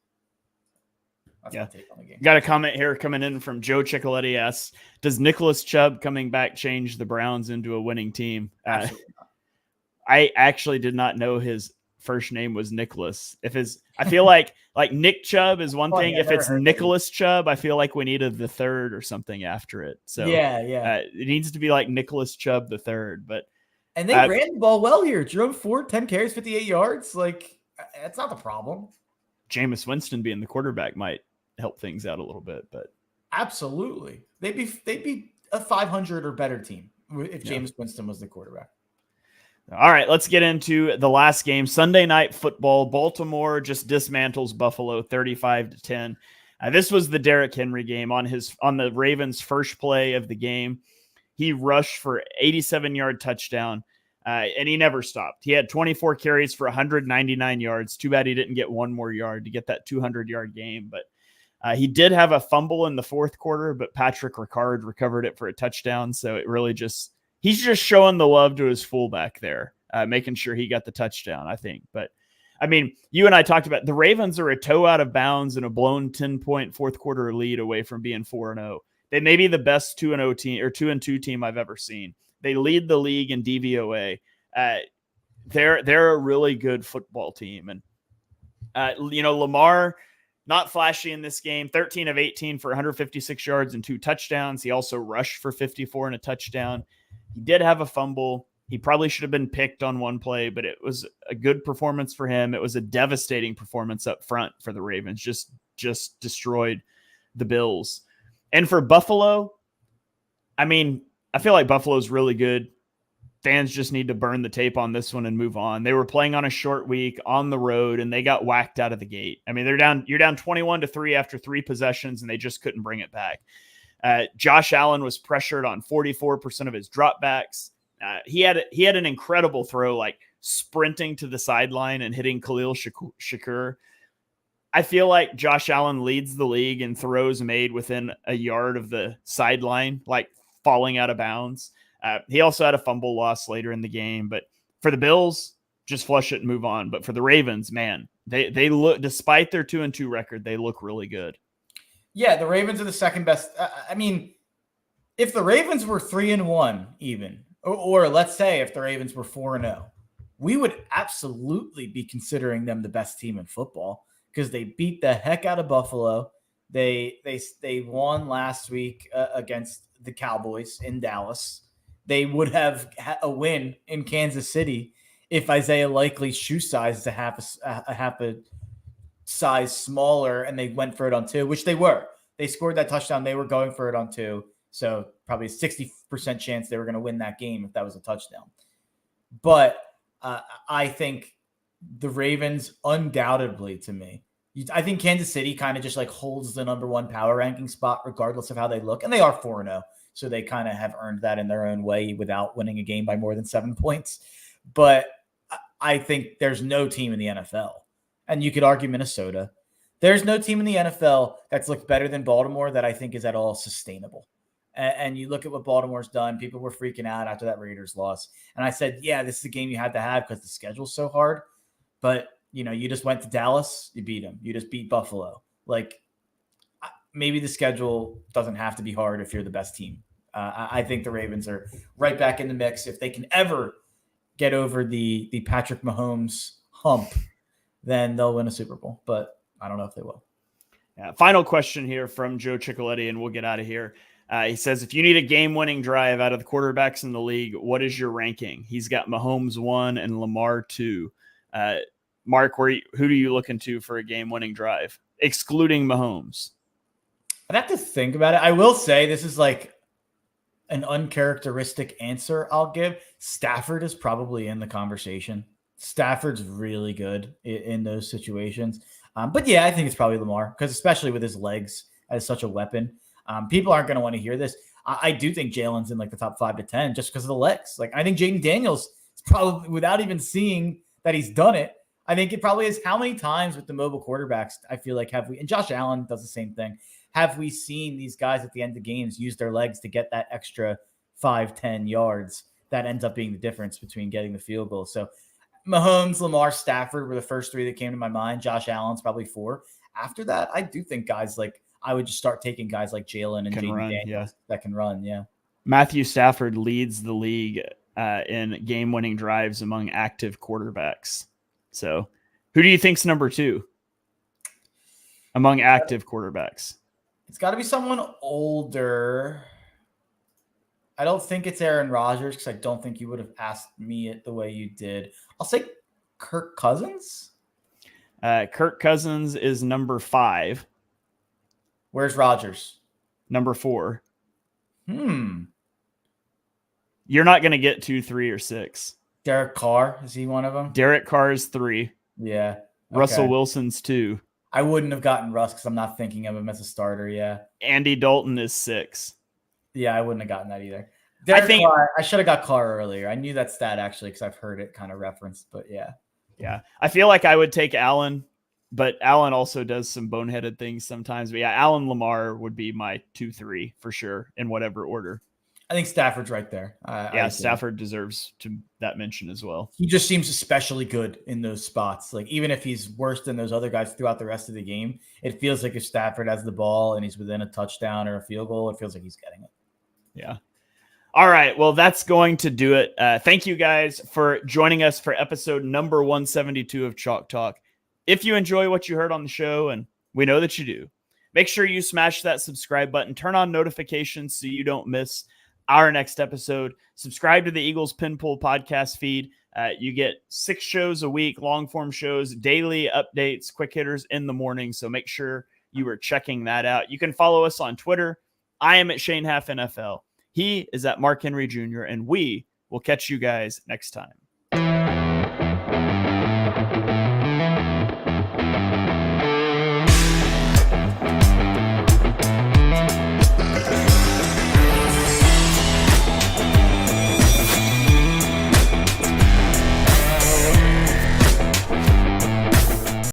That's my take on the game. Got a comment here coming in from Joe Ciccoletti asks, does Nicholas Chubb coming back change the Browns into a winning team? Absolutely not. I actually did not know his first name was Nicholas. I feel like Nick Chubb is one thing. If it's Nicholas Chubb, I feel like we needed the third or something after it. So yeah. It needs to be like Nicholas Chubb the third. And they ran the ball well here. Jerome Ford, 10 carries, 58 yards. Like, that's not the problem. Jameis Winston being the quarterback might help things out a little bit, but absolutely. They'd be a 500 or better team if Jameis Winston was the quarterback. All right, let's get into the last game. Sunday Night Football. Baltimore just dismantles Buffalo 35-10. This was the Derrick Henry game on the Ravens' first play of the game. He rushed for 87-yard touchdown, and he never stopped. He had 24 carries for 199 yards. Too bad he didn't get one more yard to get that 200-yard game. But he did have a fumble in the fourth quarter, but Patrick Ricard recovered it for a touchdown. So it really he's just showing the love to his fullback there, making sure he got the touchdown, I think. But I mean, you and I talked about the Ravens are a toe out of bounds and a blown 10-point fourth quarter lead away from being 4-0. They may be the best 2-0 team or 2-2 team I've ever seen. They lead the league in DVOA. They're a really good football team. And, Lamar, not flashy in this game, 13 of 18 for 156 yards and 2 touchdowns. He also rushed for 54 and a touchdown. He did have a fumble. He probably should have been picked on one play, but it was a good performance for him. It was a devastating performance up front for the Ravens. Just destroyed the Bills. And for Buffalo, I mean, I feel like Buffalo's really good. Fans just need to burn the tape on this one and move on. They were playing on a short week on the road, and they got whacked out of the gate. I mean, you're down 21-3 after 3 possessions, and they just couldn't bring it back. Josh Allen was pressured on 44% of his dropbacks. He had an incredible throw, like sprinting to the sideline and hitting Khalil Shakur. I feel like Josh Allen leads the league in throws made within a yard of the sideline, like falling out of bounds. He also had a fumble loss later in the game, but for the Bills, just flush it and move on. But for the Ravens, man, they look, despite their 2-2 record, they look really good. Yeah, the Ravens are the second best. I mean, if the Ravens were 3-1 even, or let's say if the Ravens were 4-0, we would absolutely be considering them the best team in football because they beat the heck out of Buffalo. They won last week against the Cowboys in Dallas. They would have a win in Kansas City if Isaiah Likely's shoe size is a half a size smaller and they went for it on 2, which they were. They scored that touchdown. They were going for it on 2. So probably a 60% chance they were going to win that game if that was a touchdown. But I think the Ravens undoubtedly, to me, I think Kansas City kind of just like holds the number 1 power ranking spot regardless of how they look. And they are 4-0. So they kind of have earned that in their own way without winning a game by more than 7 points. But I think there's no team in the NFL. And you could argue Minnesota. There's no team in the NFL that's looked better than Baltimore that I think is at all sustainable. And you look at what Baltimore's done. People were freaking out after that Raiders loss. And I said, yeah, this is a game you had to have because the schedule's so hard. But, you just went to Dallas. You beat them. You just beat Buffalo. Like, maybe the schedule doesn't have to be hard if you're the best team. I think the Ravens are right back in the mix. If they can ever get over the Patrick Mahomes hump, then they'll win a Super Bowl. But I don't know if they will. Yeah, final question here from Joe Ciccoletti, and we'll get out of here. He says, if you need a game-winning drive out of the quarterbacks in the league, what is your ranking? He's got Mahomes 1 and Lamar 2. Mark, who do you look into for a game-winning drive, excluding Mahomes? I'd have to think about it. I will say this is like an uncharacteristic answer I'll give. Stafford is probably in the conversation. Stafford's really good in those situations. But yeah, I think it's probably Lamar because especially with his legs as such a weapon, people aren't going to want to hear this. I do think Jalen's in like the top 5 to 10 just because of the legs. Like I think Jaden Daniels is probably, without even seeing that he's done it, I think it probably is how many times with the mobile quarterbacks I feel like have we, and Josh Allen does the same thing. Have we seen these guys at the end of games use their legs to get that extra 5-10 yards that ends up being the difference between getting the field goal? So Mahomes, Lamar, Stafford were the first 3 that came to my mind. Josh Allen's probably 4. After that, I do think guys like I would just start taking guys like Jalen and Jaden Daniels that can run. Yeah. Matthew Stafford leads the league in game-winning drives among active quarterbacks. So who do you think's number 2 among active quarterbacks? It's got to be someone older. I don't think it's Aaron Rodgers because I don't think you would have asked me it the way you did. I'll say Kirk Cousins. Kirk Cousins is number 5. Where's Rodgers? Number 4. You're not going to get 2, 3, or 6. Derek Carr, is he one of them? Derek Carr is 3. Yeah. Okay. Russell Wilson's 2. I wouldn't have gotten Russ because I'm not thinking of him as a starter. Yeah. Andy Dalton is 6. Yeah, I wouldn't have gotten that either. Carr, I should have got Carr earlier. I knew that stat actually because I've heard it kind of referenced, but yeah. Yeah. I feel like I would take Allen, but Allen also does some boneheaded things sometimes. But yeah, Allen Lamar would be my 2, 3 for sure in whatever order. I think Stafford's right there. Yeah, Stafford deserves that mention as well. He just seems especially good in those spots. Like, even if he's worse than those other guys throughout the rest of the game, it feels like if Stafford has the ball and he's within a touchdown or a field goal, it feels like he's getting it. Yeah. All right. Well, that's going to do it. Thank you guys for joining us for episode number 172 of Chalk Talk. If you enjoy what you heard on the show, and we know that you do, make sure you smash that subscribe button, turn on notifications so you don't miss our next episode. Subscribe to the Eagles Pinpool podcast feed. You get 6 shows a week, long form shows, daily updates, quick hitters in the morning. So make sure you are checking that out. You can follow us on Twitter. I am at Shane Half NFL. He is at Mark Henry Jr., and we will catch you guys next time.